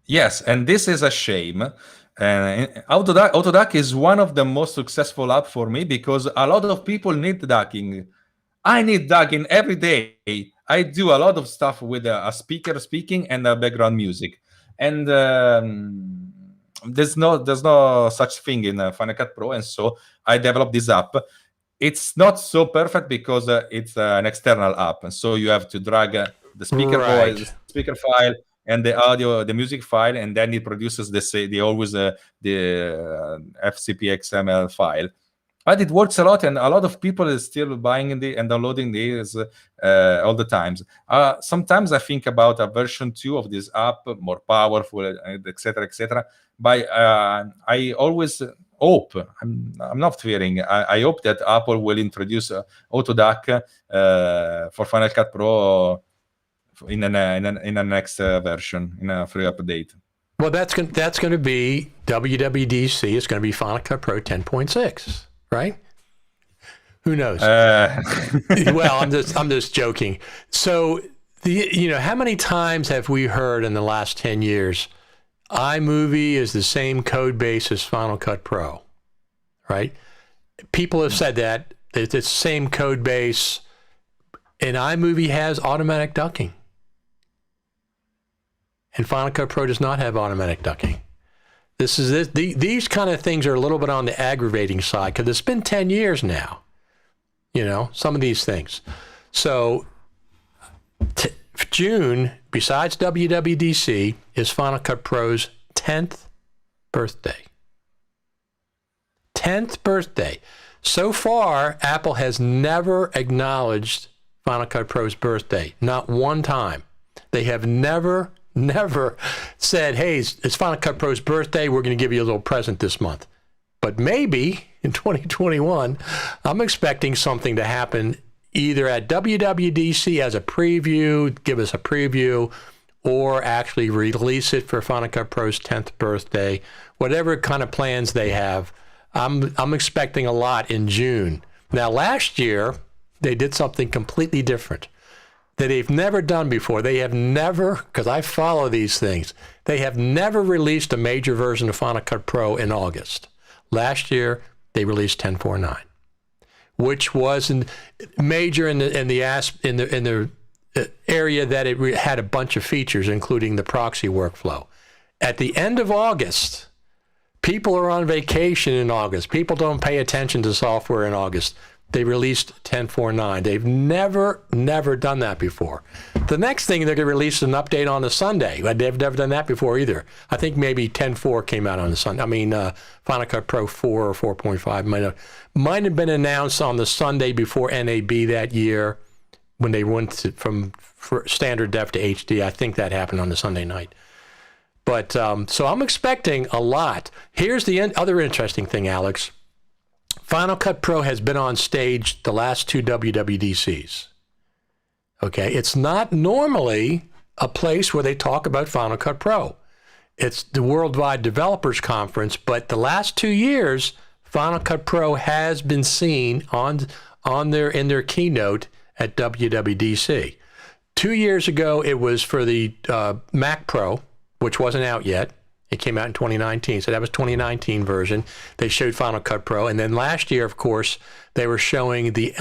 Speaker 2: Yes, and this is a shame. Autoduck is one of the most successful apps for me because a lot of people need ducking. I need ducking every day. I do a lot of stuff with a speaker speaking and background music, and there's no such thing in Final Cut Pro, and so I developed this app. It's not so perfect because it's an external app, and so you have to drag the speaker
Speaker 1: Right.
Speaker 2: voice, the speaker file, and the audio, the music file, and then it produces the FCP XML file. But it works a lot, and a lot of people is still buying and downloading these all the times. Sometimes I think about a version 2 of this app, more powerful, etc., etc. But I always hope, I'm not fearing, I hope that Apple will introduce Autoduck for Final Cut Pro in a next version, in a free update.
Speaker 1: Well, that's going to be WWDC. It's going to be Final Cut Pro 10.6, right? Who knows? Well, I'm just joking. So, how many times have we heard in the last 10 years, iMovie is the same code base as Final Cut Pro, right? People have said that. It's the same code base, and iMovie has automatic ducking. And Final Cut Pro does not have automatic ducking. These kind of things are a little bit on the aggravating side because it's been 10 years now, some of these things. So June, besides WWDC, is Final Cut Pro's 10th birthday. 10th birthday. So far, Apple has never acknowledged Final Cut Pro's birthday, not one time. They have never said, hey, it's Final Cut Pro's birthday, we're going to give you a little present this month. But maybe in 2021, I'm expecting something to happen either at WWDC as a preview, give us a preview, or actually release it for Final Cut Pro's 10th birthday. Whatever kind of plans they have, I'm expecting a lot in June. Now, last year, they did something completely different that they've never done before. They have never, because I follow these things, they have never released a major version of Final Cut Pro in August. Last year, they released 10.4.9, which was major in the area that it had a bunch of features, including the proxy workflow. At the end of August, people are on vacation in August. People don't pay attention to software in August. They released 10.4.9. They've never done that before. The next thing, they're going to release an update on a Sunday. They've never done that before either. I think maybe 10.4 came out on a Sunday. Final Cut Pro 4 or 4.5 might have been announced on the Sunday before NAB that year when they went from standard def to HD. I think that happened on the Sunday night. But so I'm expecting a lot. Here's the other interesting thing, Alex. Final Cut Pro has been on stage the last 2 WWDCs. Okay, it's not normally a place where they talk about Final Cut Pro. It's the Worldwide Developers Conference, but the last 2 years, Final Cut Pro has been seen in their keynote at WWDC. 2 years ago, it was for the Mac Pro, which wasn't out yet. It came out in 2019, so that was 2019 version. They showed Final Cut Pro, and then last year, of course, they were showing the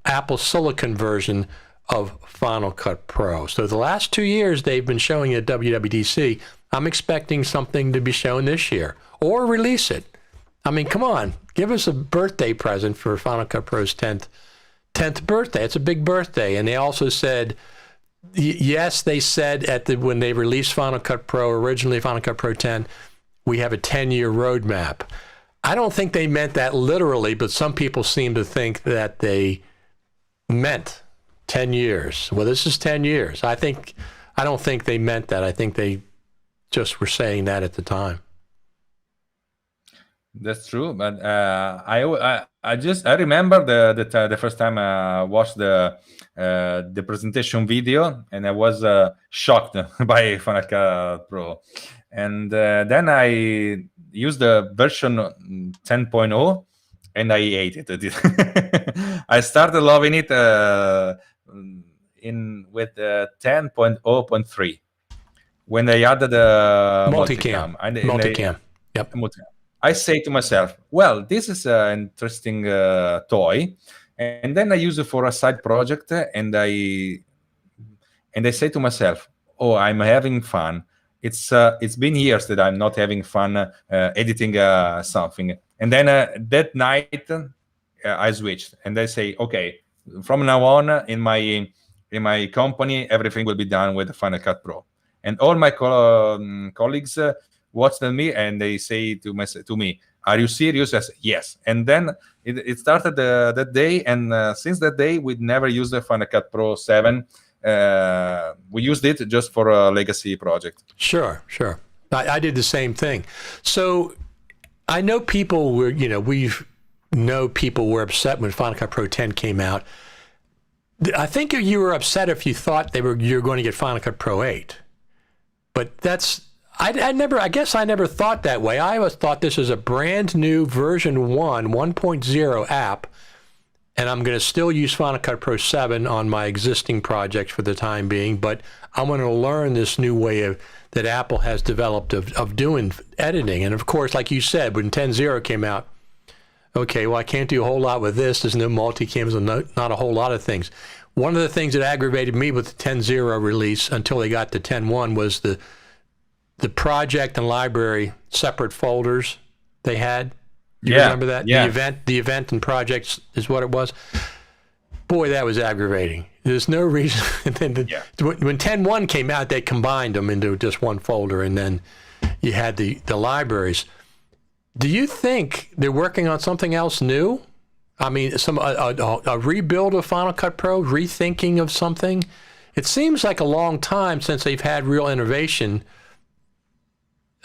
Speaker 1: Apple Silicon version of Final Cut Pro. So the last 2 years, they've been showing it at WWDC. I'm expecting something to be shown this year, or release it. I mean, come on, give us a birthday present for Final Cut Pro's 10th birthday. It's a big birthday, and they also said. Yes, they said when they released Final Cut Pro, originally Final Cut Pro 10, we have a 10-year roadmap. I don't think they meant that literally, but some people seem to think that they meant 10 years. Well, this is 10 years. I don't think they meant that. I think they just were saying that at the time.
Speaker 2: That's true, but I remember the first time I watched the presentation video, and I was shocked by Final Cut Pro, and then I used the version 10.0, and I hated it. I started loving it in with 10.0.3 when I added the multicam.
Speaker 1: Multicam. Yep.
Speaker 2: I say to myself, well, this is an interesting toy, and then I use it for a side project, and I say to myself, oh, I'm having fun. It's been years that I'm not having fun editing something, and then that night I switched, and I say, okay, from now on in my company, everything will be done with Final Cut Pro, and all my colleagues watched me, and they say to me, are you serious? I say, yes. And then it started that day, and since that day we never used the Final Cut Pro 7. We used it just for a legacy project.
Speaker 1: Sure. I did the same thing. So I know people were, people were upset when Final Cut Pro 10 came out. I think you were upset if you thought you were going to get Final Cut Pro 8. But I guess I never thought that way. I always thought this was a brand new version 1.0 app, and I'm going to still use Final Cut Pro 7 on my existing projects for the time being, but I'm going to learn this new way that Apple has developed of doing editing. And of course, like you said, when 10.0 came out, okay, well, I can't do a whole lot with this. There's no multicams and not a whole lot of things. One of the things that aggravated me with the 10.0 release until they got to 10.1 was the project and library separate folders they had. You remember that?
Speaker 2: Yeah.
Speaker 1: The event and projects is what it was. Boy, that was aggravating. There's no reason. And then when 10.1 came out, they combined them into just one folder, and then you had the libraries. Do you think they're working on something else new? I mean, a rebuild of Final Cut Pro, rethinking of something? It seems like a long time since they've had real innovation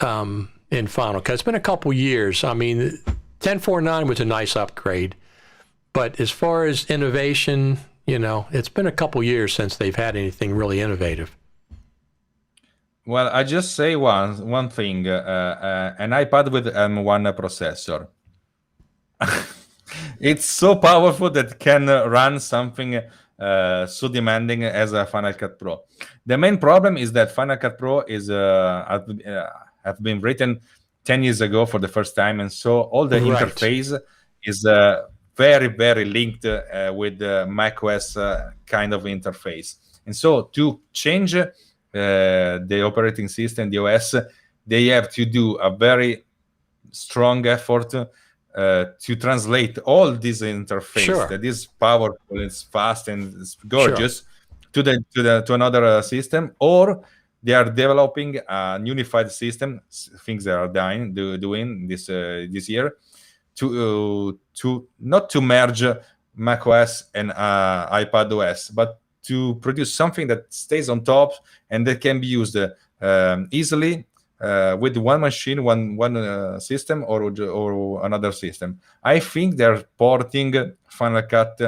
Speaker 1: in Final Cut. It's been a couple years. I mean, 10.4.9 was a nice upgrade, but as far as innovation, it's been a couple years since they've had anything really innovative.
Speaker 2: Well, I just say one thing, an iPad with M1 processor. It's so powerful that it can run something so demanding as a Final Cut Pro. The main problem is that Final Cut Pro is have been written 10 years ago for the first time, and so all the interface is very, very linked with the macOS kind of interface. And so to change the operating system, the OS, they have to do a very strong effort to translate all this interface that is powerful, it's fast, and it's gorgeous to another system, or they are developing a unified system, things they are doing this year, to not to merge macOS and iPadOS, but to produce something that stays on top and that can be used easily with one machine, one system, or another system. I think they're porting Final Cut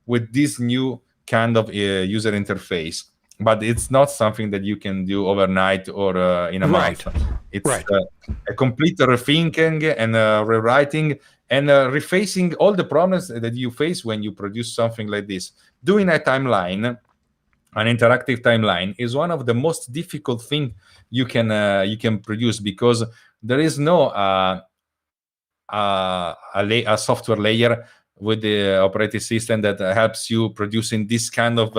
Speaker 2: with this new kind of user interface, but it's not something that you can do overnight or in a month. It's a complete rethinking and rewriting and refacing all the problems that you face when you produce something like this. Doing a timeline, an interactive timeline, is one of the most difficult things you can produce, because there is no a software layer with the operating system that helps you producing this kind of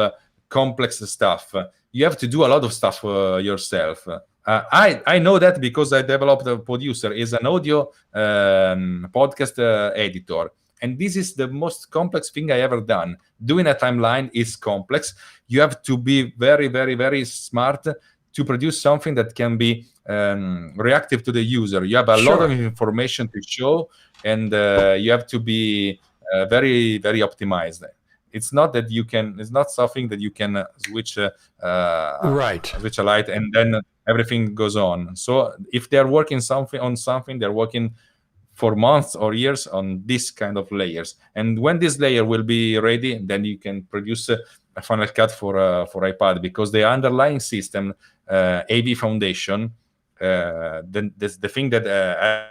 Speaker 2: complex stuff. You have to do a lot of stuff yourself. I know that because I developed a producer, is an audio podcast editor. And this is the most complex thing I ever done. Doing a timeline is complex. You have to be very, very, very smart to produce something that can be reactive to the user. You have a lot of information to show, and you have to be very, very optimized. It's not that you can. It's not something that you can switch switch a light and then everything goes on. So if they're working on something, they're working for months or years on this kind of layers. And when this layer will be ready, then you can produce a Final Cut for iPad, because the underlying system, AV Foundation, the thing that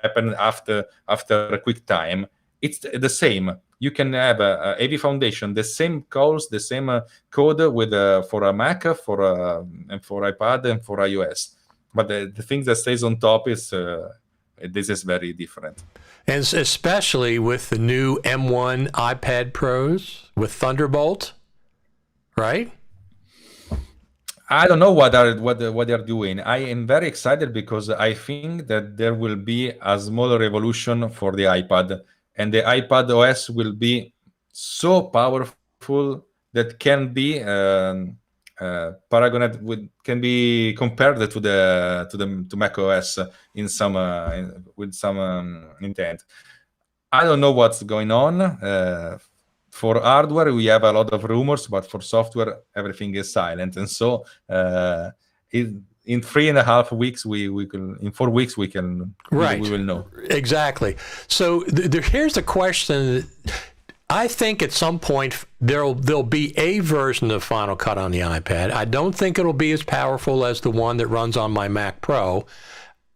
Speaker 2: happened after a quick time, it's the same. you can have a AV Foundation, the same calls, the same code with for a Mac, and for iPad, and for iOS. But the thing that stays on top is this is very different.
Speaker 1: And especially with the new M1 iPad Pros with Thunderbolt, right?
Speaker 2: I don't know what they're doing. I am very excited because I think that there will be a smaller revolution for the iPad, and the iPad OS will be so powerful that can be can be compared to Mac OS in some with some intent. I don't know what's going on. For hardware, we have a lot of rumors, but for software, everything is silent. And so, in 3.5 weeks, in 4 weeks, we will know.
Speaker 1: Exactly. So here's the question. I think at some point there'll be a version of Final Cut on the iPad. I don't think it'll be as powerful as the one that runs on my Mac Pro.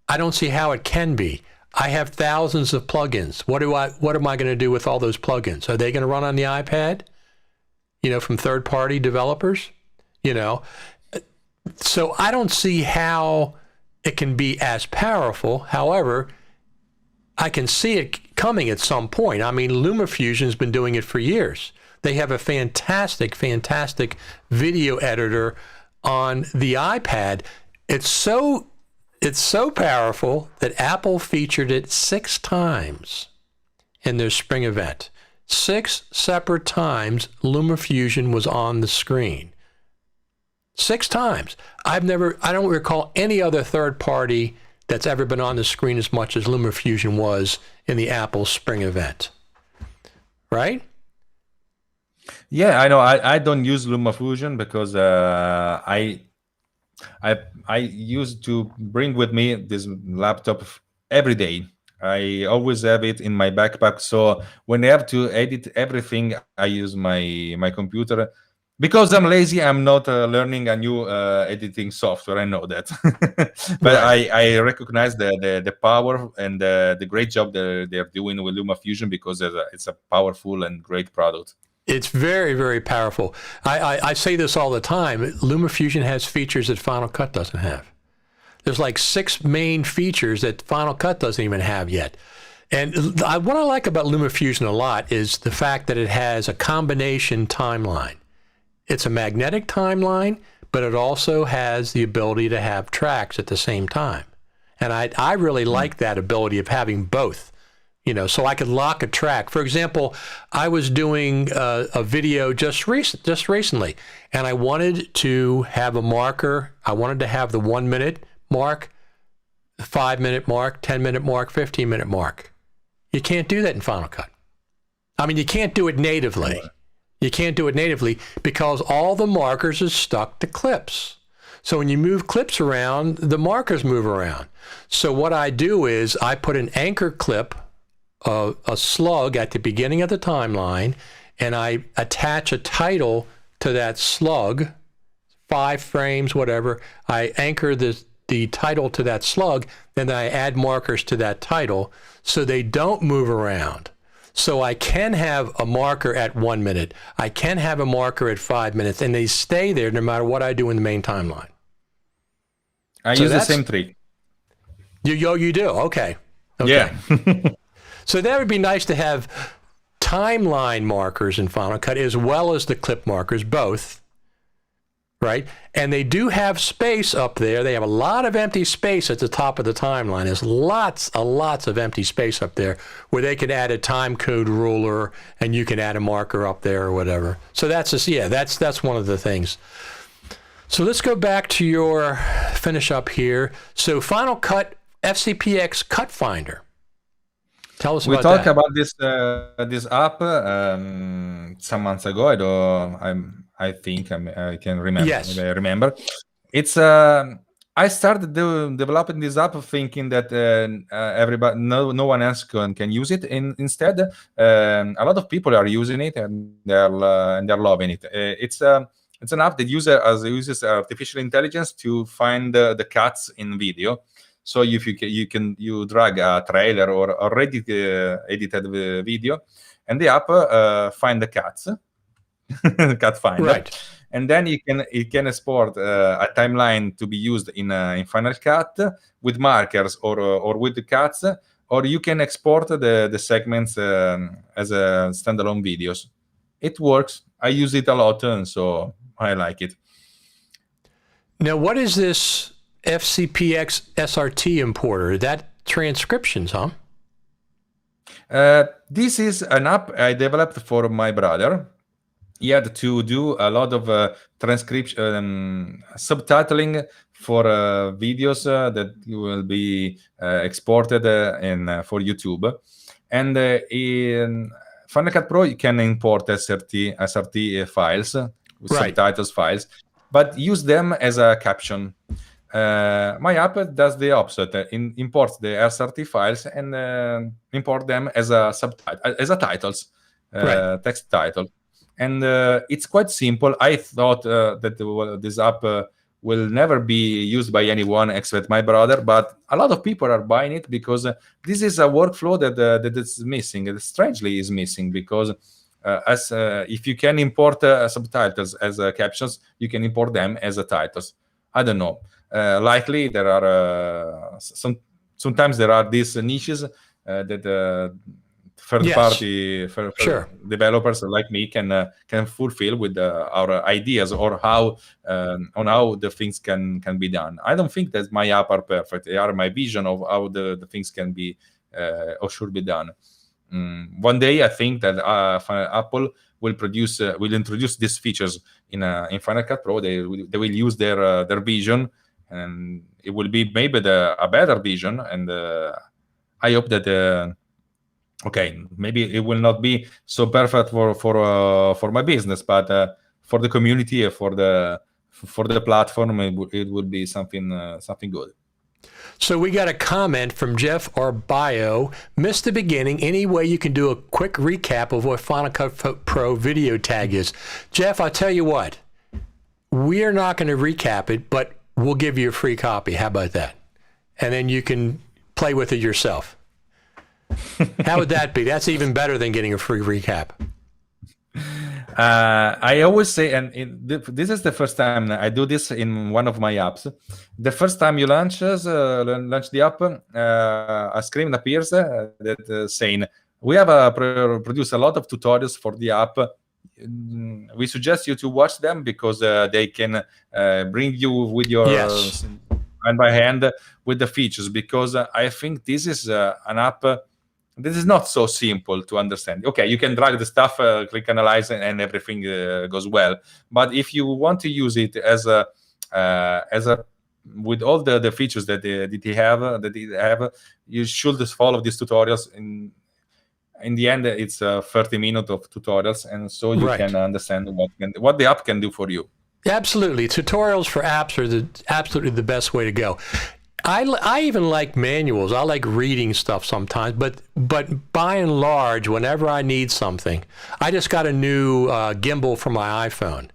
Speaker 1: I don't see how it can be. I have thousands of plugins. What am I going to do with all those plugins? Are they going to run on the iPad? From third-party developers? So I don't see how it can be as powerful. However, I can see it coming at some point. I mean, LumaFusion's been doing it for years. They have a fantastic, fantastic video editor on the iPad. It's so powerful that Apple featured it 6 times in their spring event. 6 separate times LumaFusion was on the screen. 6 times. I don't recall any other third party that's ever been on the screen as much as LumaFusion was in the Apple spring event. Right?
Speaker 2: Yeah, I know. I don't use LumaFusion because I used to bring with me this laptop every day. I always have it in my backpack. So when I have to edit everything, I use my computer. Because I'm lazy, I'm not learning a new editing software. I know that. But right. I recognize the power and the great job that they're doing with LumaFusion, because it's a powerful and great product.
Speaker 1: It's very, very powerful. I say this all the time. LumaFusion has features that Final Cut doesn't have. There's like 6 main features that Final Cut doesn't even have yet. And what I like about LumaFusion a lot is the fact that it has a combination timeline. It's a magnetic timeline, but it also has the ability to have tracks at the same time. And I really like that ability of having both. So I could lock a track. For example, I was doing a video just recently, and I wanted to have a marker. I wanted to have the 1 minute mark, 5 minute mark, 10 minute mark, 15 minute mark. You can't do that in Final Cut. I mean, you can't do it natively. You can't do it natively because all the markers are stuck to clips. So when you move clips around, the markers move around. So what I do is I put an anchor clip, a slug at the beginning of the timeline, and I attach a title to that slug, 5 frames, whatever. I anchor the title to that slug, then I add markers to that title so they don't move around. So I can have a marker at 1 minute. I can have a marker at 5 minutes, and they stay there no matter what I do in the main timeline.
Speaker 2: I use the same trick.
Speaker 1: You do? Okay.
Speaker 2: Yeah.
Speaker 1: So that would be nice to have timeline markers in Final Cut as well as the clip markers, both, right? And they do have space up there. They have a lot of empty space at the top of the timeline. There's lots of empty space up there where they could add a time code ruler and you can add a marker up there or whatever. So that's one of the things. So let's go back to your finish up here. So Final Cut FCPX Cut Finder. Tell us about that.
Speaker 2: We talked about this app some months ago. I think I can remember.
Speaker 1: Yes.
Speaker 2: I remember. It's I started developing this app thinking that everybody, no one else can use it. Instead, a lot of people are using it and they're loving it. It's an app that uses artificial intelligence to find the cuts in video. So if you drag a trailer or already edited video, and the app find the cats, cat finder,
Speaker 1: Right.
Speaker 2: and then you can export a timeline to be used in Final Cut with markers or with the cats, or you can export the segments as a standalone videos. It works. I use it a lot, and so I like it.
Speaker 1: Now, what is this FCPX SRT importer? That transcriptions, huh?
Speaker 2: This is an app I developed for my brother. He had to do a lot of transcription, subtitling for videos that will be exported for YouTube. And in Final Cut Pro, you can import SRT files,
Speaker 1: Right.
Speaker 2: subtitles files, but use them as a caption. My app does the opposite. Imports the SRT files and import them as a titles,
Speaker 1: Right.
Speaker 2: text title. And it's quite simple. I thought that this app will never be used by anyone except my brother, but a lot of people are buying it because this is a workflow that is missing. It strangely is missing because if you can import subtitles as captions, you can import them as titles. I don't know. Likely there are sometimes there are these niches that third-party
Speaker 1: Sure.
Speaker 2: developers like me can fulfill with our ideas or how on how the things can be done. I don't think that my app are perfect. They are my vision of how the things can be or should be done. One day, I think that Apple will introduce these features in Final Cut Pro. They will use their vision, and it will be maybe a better vision. And I hope that. Okay, maybe it will not be so perfect for my business, but for the community, for the platform, it would be something good.
Speaker 1: So we got a comment from Jeff Arbaio. Missed the beginning. Any way you can do a quick recap of what Final Cut Pro Video Tag is? Jeff, I'll tell you what. We're not going to recap it, but we'll give you a free copy. How about that? And then you can play with it yourself. How would that be? That's even better than getting a free recap.
Speaker 2: I always say, and this is the first time I do this in one of my apps. The first time you launch the app, a screen appears that saying, we have produced a lot of tutorials for the app. We suggest you to watch them because they can bring you with your hand by hand with the features, because I think this is an app. This is not so simple to understand. Okay, you can drag the stuff, click analyze, and everything goes well. But if you want to use it as a with all the features that they have, you should follow these tutorials. In the end, it's 30 minutes of tutorials, and so you can understand what the app can do for you.
Speaker 1: Absolutely, tutorials for apps are absolutely the best way to go. I even like manuals. I like reading stuff sometimes, but by and large, whenever I need something, I just got a new gimbal for my iPhone,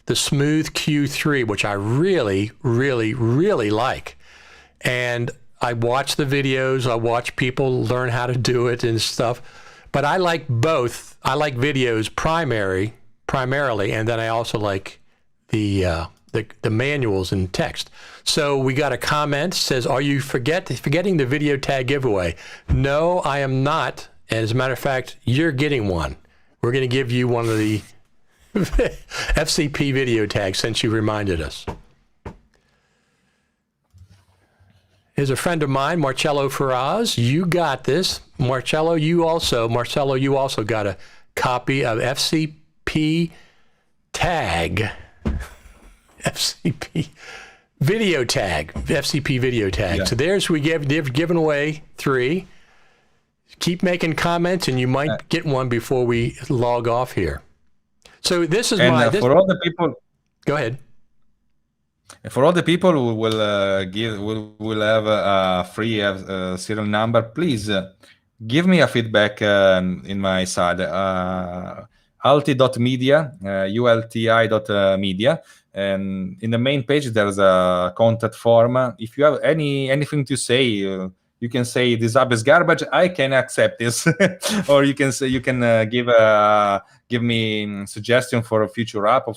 Speaker 1: the Smooth Q3, which I really, really, really like. And I watch the videos. I watch people learn how to do it and stuff. But I like both. I like videos primarily, and then I also like the manuals and text. So we got a comment says, "Are you forgetting the video tag giveaway?" No, I am not. As a matter of fact, you're getting one. We're going to give you one of the FCP video tags since you reminded us. Here's a friend of mine, Marcello Ferraz. You got this. Marcello, you also got a copy of FCP Tag. FCP Video Tag. FCP Video Tag. Yeah. So there's, they've given away 3. Keep making comments and you might get one before we log off here. So this is
Speaker 2: for all the people.
Speaker 1: Go ahead.
Speaker 2: For all the people who will have a free serial number, please give me a feedback in my side. ulti.media, ulti.media. And in the main page, there's a contact form. If you have anything to say, you you can say this app is garbage. I can accept this, or you can say you can give me suggestion for a future app or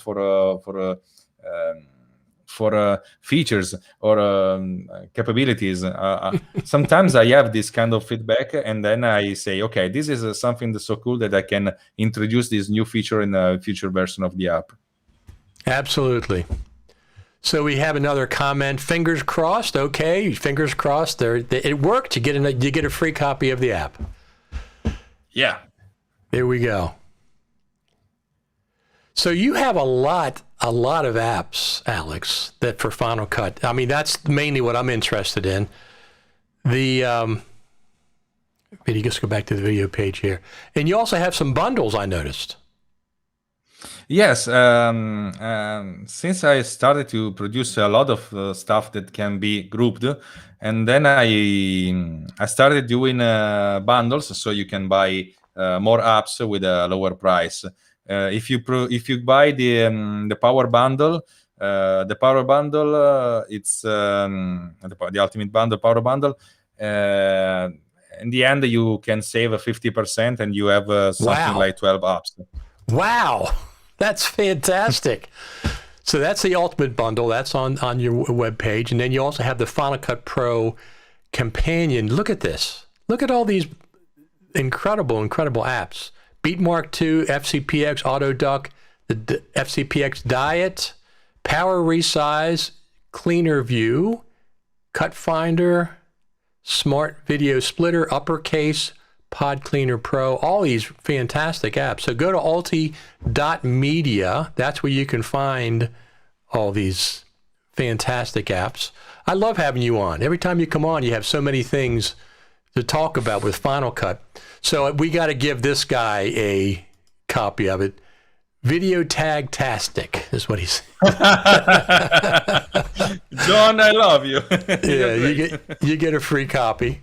Speaker 2: for features or capabilities. Sometimes I have this kind of feedback, and then I say, okay, this is something that's so cool that I can introduce this new feature in a future version of the app.
Speaker 1: Absolutely. So we have another comment. Fingers crossed. Okay, fingers crossed. It worked. You get a free copy of the app.
Speaker 2: Yeah.
Speaker 1: There we go. So you have a lot of apps, Alex, that for Final Cut. I mean, that's mainly what I'm interested in. You just go back to the video page here. And you also have some bundles, I noticed.
Speaker 2: Yes, since I started to produce a lot of stuff that can be grouped, and then I started doing bundles, so you can buy more apps with a lower price. If you buy the power bundle, it's the ultimate bundle, power bundle. In the end, you can save 50%, and you have something like 12 apps.
Speaker 1: Wow, that's fantastic. So that's the ultimate bundle. That's on your webpage, and then you also have the Final Cut Pro companion. Look at this. Look at all these incredible apps. Beatmark 2, FCPX Autoduck, the FCPX Diet, Power Resize, Cleaner View, Cut Finder, Smart Video Splitter, Uppercase, Pod Cleaner Pro, all these fantastic apps. So go to alti.media. That's where you can find all these fantastic apps. I love having you on. Every time you come on, you have so many things to talk about with Final Cut. So we got to give this guy a copy of it. Video Tag-tastic is what he's.
Speaker 2: John, I love you.
Speaker 1: Yeah, you get a free copy.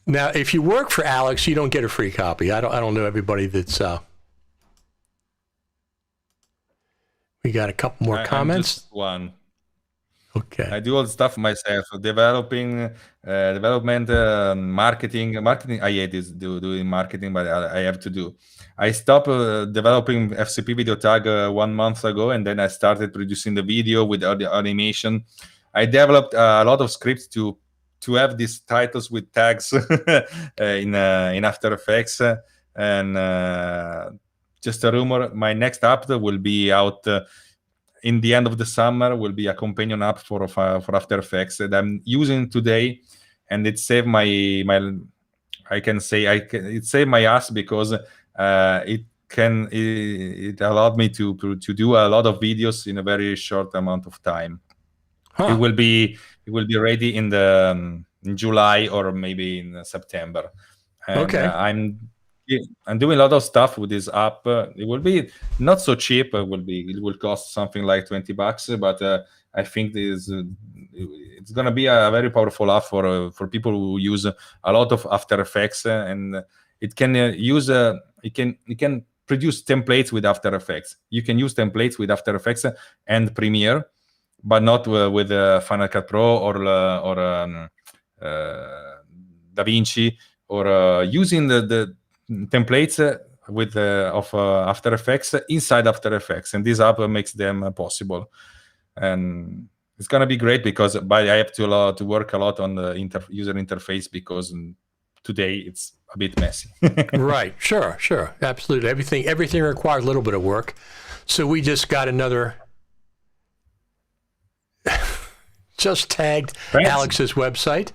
Speaker 1: Now, if you work for Alex, you don't get a free copy. I don't know everybody that's. We got a couple more comments.
Speaker 2: Just one.
Speaker 1: Okay.
Speaker 2: I do all the stuff myself, development, marketing. I hate this doing marketing, but I have to do. I stopped developing FCP Video Tag 1 month ago, and then I started producing the video with all the animation. I developed a lot of scripts to have these titles with tags in After Effects, and just a rumor. My next app will be out. In the end of the summer, will be a companion app for After Effects that I'm using today, and it saved it saved my ass because it allowed me to do a lot of videos in a very short amount of time. Huh. It will be ready in July or maybe in September. And,
Speaker 1: okay.
Speaker 2: I'm doing a lot of stuff with this app. It will be not so cheap. It will cost something like $20, but I think it's gonna be a very powerful app for people who use a lot of After Effects, and it can it can produce templates with After Effects. You can use templates with After Effects and Premiere, but not with Final Cut Pro or DaVinci, or using the templates with of After Effects inside After Effects, and this app makes them possible. And it's gonna be great because I have to work a lot on the user interface, because today it's a bit messy.
Speaker 1: Right, sure, absolutely. Everything requires a little bit of work. So we just got another just tagged Alex's website.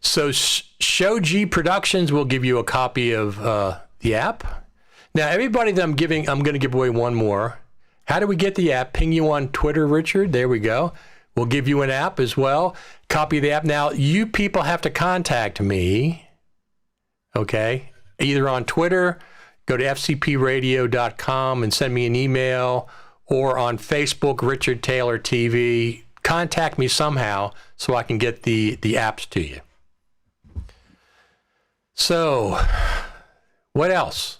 Speaker 1: So Shoji Productions will give you a copy of the app. Now, everybody that I'm going to give away one more. How do we get the app? Ping you on Twitter, Richard. There we go. We'll give you an app as well. Copy of the app. Now, you people have to contact me, okay? Either on Twitter, go to fcpradio.com and send me an email, or on Facebook, Richard Taylor TV. Contact me somehow so I can get the apps to you. So, what else?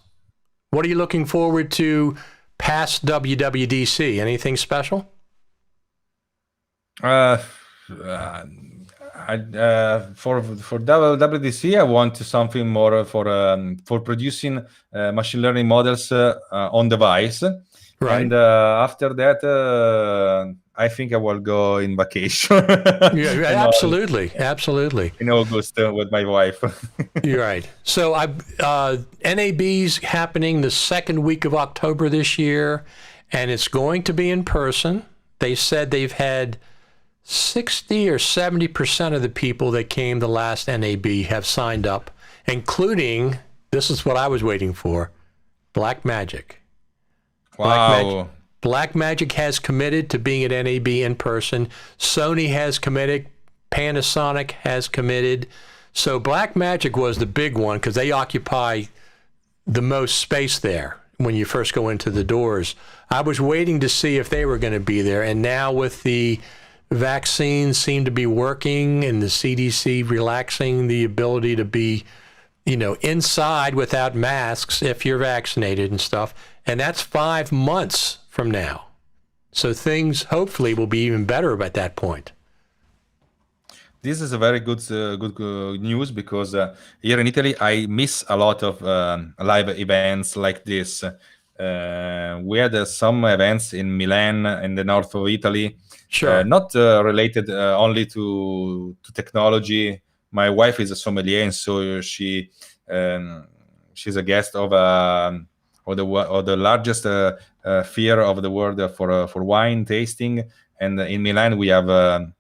Speaker 1: What are you looking forward to past WWDC? Anything special?
Speaker 2: I For WWDC, I want something more for producing machine learning models on device.
Speaker 1: Right.
Speaker 2: And after that, I think I will go in vacation.
Speaker 1: Yeah, absolutely, absolutely.
Speaker 2: In August with my wife.
Speaker 1: You're right. So NAB's happening the second week of October this year, and it's going to be in person. They said they've had 60 or 70% of the people that came the last NAB have signed up, including, this is what I was waiting for, Blackmagic.
Speaker 2: Wow.
Speaker 1: Blackmagic has committed to being at NAB in person. Sony has committed. Panasonic has committed. So Blackmagic was the big one because they occupy the most space there when you first go into the doors. I was waiting to see if they were going to be there. And now with the vaccines seem to be working and the CDC relaxing the ability to be, inside without masks if you're vaccinated and stuff. And that's 5 months from now. So things hopefully will be even better at that point.
Speaker 2: This is a very good news because here in Italy, I miss a lot of live events like this. We had some events in Milan, in the north of Italy,
Speaker 1: Sure.
Speaker 2: not related only to technology. My wife is a sommelier, and so she's a guest of the largest fair of the world for wine tasting. And in Milan, we have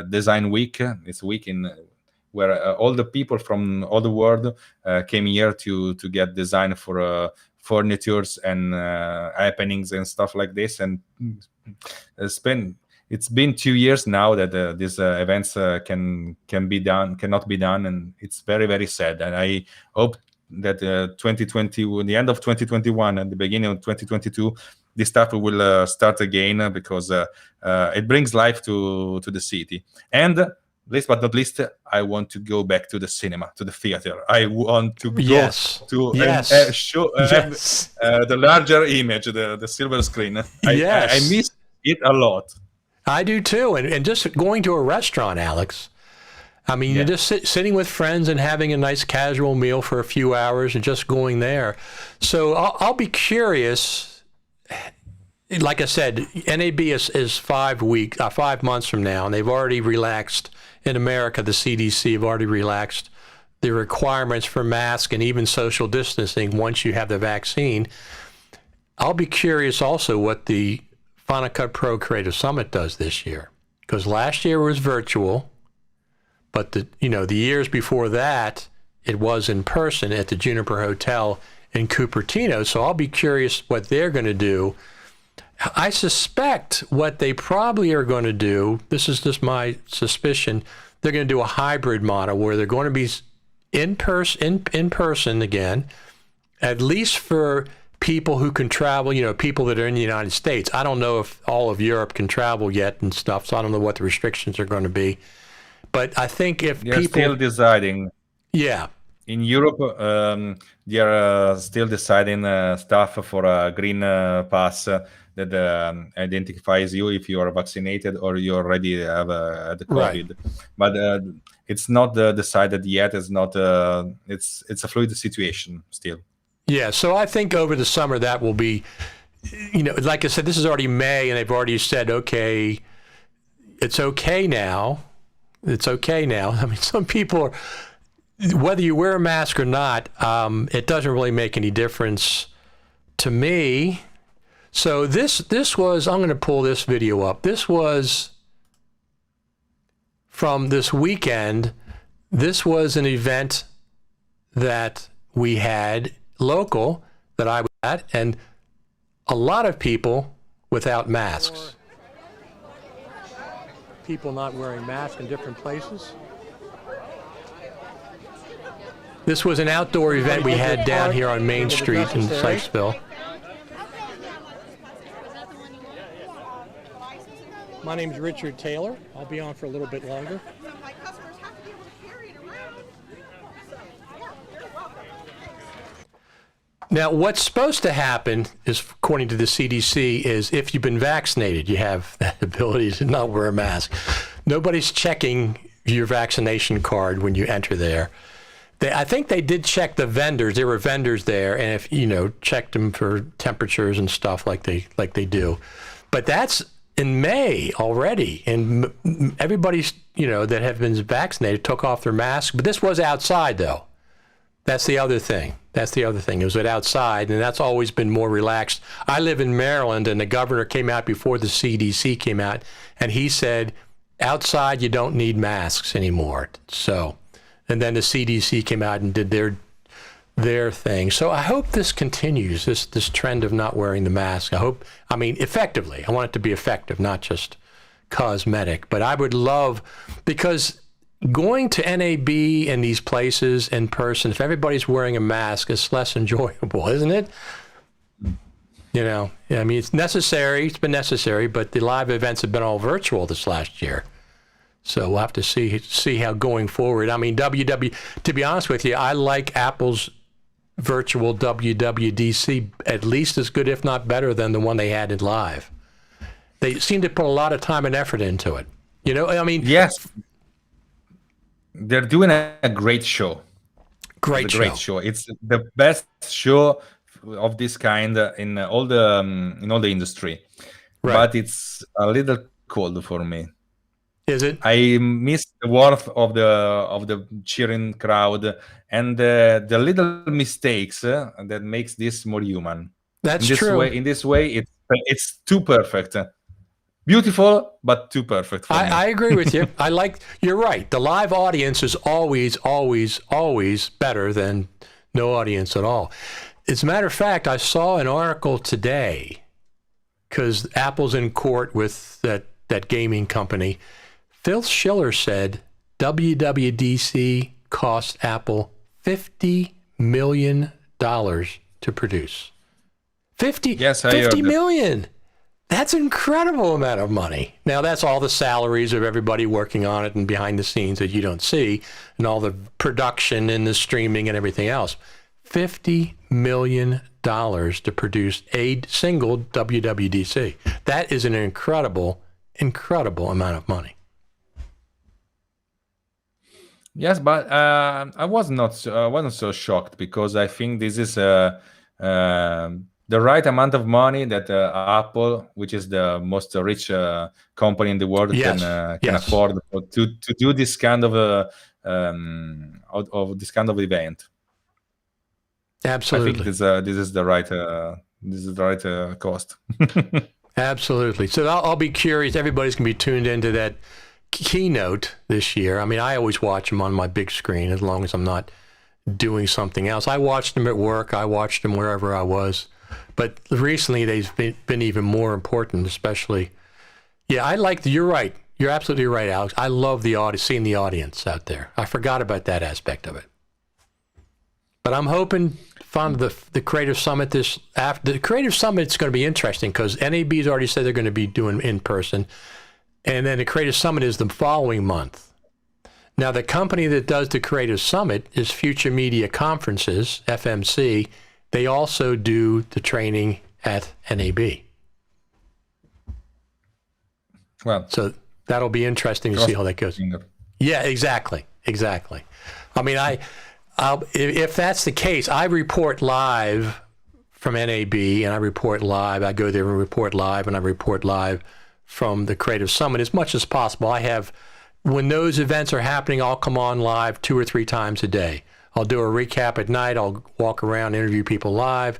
Speaker 2: Design Week. It's a week where all the people from all the world came here to get design for furnitures and happenings and stuff like this. And it's been 2 years now that these events cannot be done, and it's very, very sad. And I hope that 2020, the end of 2021 and the beginning of 2022, this stuff will start again because it brings life to the city. And last but not least, I want to go back to the cinema, to the theater. I want to go to show the larger image, the silver screen. I miss it a lot.
Speaker 1: I do too. And just going to a restaurant, Alex, I mean, you're just sitting with friends and having a nice casual meal for a few hours and just going there. So I'll be curious. Like I said, NAB is 5 months from now, and they've already relaxed in America. The CDC have already relaxed the requirements for masks and even social distancing once you have the vaccine. I'll be curious also what the Final Cut Pro Creative Summit does this year, because last year was virtual, but the years before that it was in person at the Juniper Hotel in Cupertino. So I'll be curious what they're going to do. I suspect what they probably are going to do, this is just my suspicion, they're going to do a hybrid model where they're going to be in person again, at least for people who can travel, people that are in the United States. I don't know if all of Europe can travel yet and stuff, so I don't know what the restrictions are going to be. But I think if
Speaker 2: They're
Speaker 1: people...
Speaker 2: still deciding.
Speaker 1: Yeah.
Speaker 2: In Europe, they are still deciding stuff for a green pass that identifies you if you are vaccinated or you already have the COVID. Right. But it's not decided yet. It's not. It's a fluid situation still.
Speaker 1: Yeah. So I think over the summer that will be, like I said, this is already May, and they've already said, okay, it's okay now. It's okay now. I mean, some people are. Whether you wear a mask or not, it doesn't really make any difference to me. So this was, I'm going to pull this video up. This was from this weekend. This was an event that we had local that I was at, and a lot of people without masks. People not wearing masks in different places. This was an outdoor event we had down here on Main Street in Sykesville. My name's Richard Taylor. I'll be on for a little bit longer. Now, what's supposed to happen is, according to the CDC, is if you've been vaccinated, you have that ability to not wear a mask. Nobody's checking, your vaccination card when you enter there. I think they did check the vendors. There were vendors there, and if checked them for temperatures and stuff like they do. But that's in May already, and everybody's that have been vaccinated took off their masks. But this was outside, though. That's the other thing. It was outside, and that's always been more relaxed. I live in Maryland, and the governor came out before the CDC came out, and he said, outside you don't need masks anymore. So, and then the CDC came out and did their thing. So I hope this continues, this trend of not wearing the mask. Effectively. I want it to be effective, not just cosmetic. But I would love, because going to NAB and these places in person, if everybody's wearing a mask, it's less enjoyable, isn't it? It's necessary. It's been necessary, but the live events have been all virtual this last year. So we'll have to see how going forward. To be honest with you, I like Apple's virtual WWDC at least as good, if not better, than the one they had in live. They seem to put a lot of time and effort into it.
Speaker 2: Yes. They're doing a great show.
Speaker 1: Great show.
Speaker 2: It's the best show of this kind in all the industry. Right. But it's a little cold for me.
Speaker 1: Is it?
Speaker 2: I miss the warmth of the cheering crowd and the little mistakes that makes this more human.
Speaker 1: That's true.
Speaker 2: In this way, it's too perfect. Beautiful, but too perfect for me.
Speaker 1: I agree with you. You're right. The live audience is always, always, always better than no audience at all. As a matter of fact, I saw an article today, because Apple's in court with that gaming company. Phil Schiller said WWDC cost Apple $50 million to produce. $50 million. That's an incredible amount of money. Now, that's all the salaries of everybody working on it and behind the scenes that you don't see, and all the production and the streaming and everything else. $50 million to produce a single WWDC. That is an incredible, incredible amount of money.
Speaker 2: Yes, but I wasn't so shocked, because I think this is the right amount of money that Apple, which is the most rich company in the world, can afford to do this kind of this kind of event.
Speaker 1: Absolutely,
Speaker 2: I think this is the right cost.
Speaker 1: Absolutely. So I'll be curious. Everybody's gonna be tuned into that keynote this year. I always watch them on my big screen as long as I'm not doing something else. I watched them at work. I watched them wherever I was. But recently, they've been even more important, especially. Yeah, you're right. You're absolutely right, Alex. I love seeing the audience out there. I forgot about that aspect of it. But I'm hoping the Creative Summit the Creative Summit's going to be interesting, because NAB's already said they're going to be doing in person. And then the Creative Summit is the following month. Now, the company that does the Creative Summit is Future Media Conferences, FMC. They also do the training at NAB.
Speaker 2: Well,
Speaker 1: so that'll be interesting to see how that goes. Yeah, exactly. If that's the case, I report live from NAB, and I report live. I go there and report live, and I report live from the Creative Summit as much as possible. When those events are happening, I'll come on live 2 or 3 times a day. I'll do a recap at night. I'll walk around, interview people live.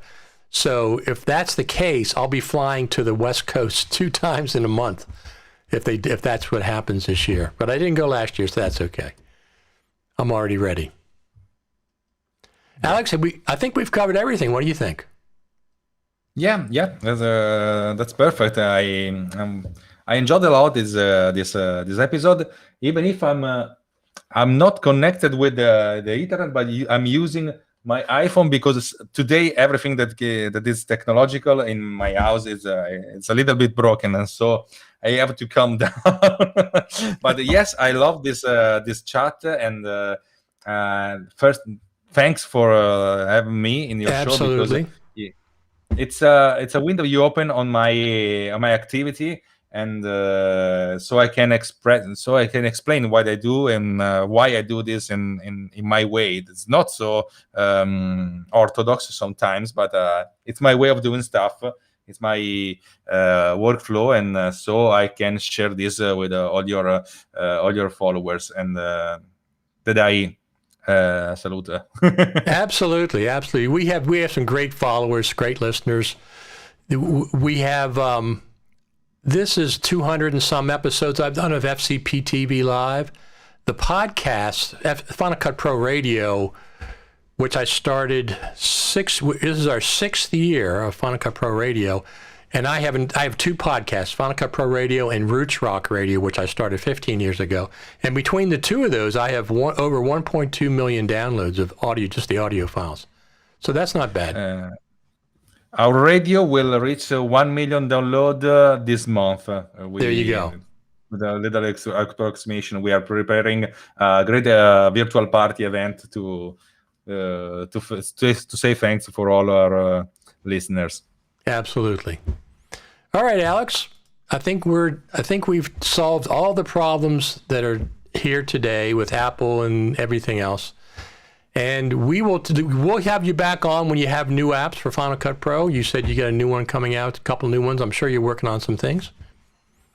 Speaker 1: So if that's the case, I'll be flying to the West Coast 2 times in a month if that's what happens this year. But I didn't go last year, so that's okay. I'm already ready. Alex, I think we've covered everything. What do you think?
Speaker 2: Yeah, that's perfect. I enjoyed a lot this episode, even if I'm not connected with the internet, but I'm using my iPhone, because today everything that is technological in my house is it's a little bit broken, and so I have to calm down. But yes, I love this chat, and first, thanks for having me in your show, because it's a window you open on my activity, and so I can explain what I do and why I do this in my way. It's not so orthodox sometimes, but it's my way of doing stuff. It's my workflow, and so I can share this with all your followers, and that I salute.
Speaker 1: Absolutely, absolutely. We have some great followers, great listeners. We have this is 200 and some episodes I've done of FCP TV Live. The podcast, Final Cut Pro Radio, which I started this is our 6th year of Final Cut Pro Radio. And I have 2 podcasts, Final Cut Pro Radio and Roots Rock Radio, which I started 15 years ago. And between the 2 of those, I have over 1.2 million downloads of audio, just the audio files. So that's not bad.
Speaker 2: Our radio will reach 1 million download this month.
Speaker 1: There you go.
Speaker 2: With a little approximation, we are preparing a great virtual party event to say thanks for all our listeners.
Speaker 1: Absolutely. All right, Alex. I think we've solved all the problems that are here today with Apple and everything else. And we'll have you back on when you have new apps for Final Cut Pro. You said you got a new one coming out, a couple new ones. I'm sure you're working on some things.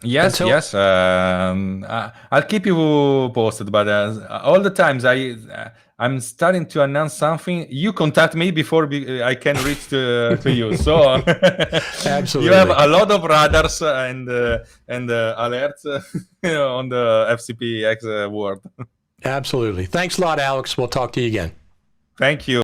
Speaker 2: Yes. I'll keep you posted. But all the times I'm starting to announce something, you contact me before I can reach to you. So
Speaker 1: absolutely,
Speaker 2: you have a lot of radars and alerts on the FCPX world.
Speaker 1: Absolutely. Thanks a lot, Alex. We'll talk to you again.
Speaker 2: Thank you.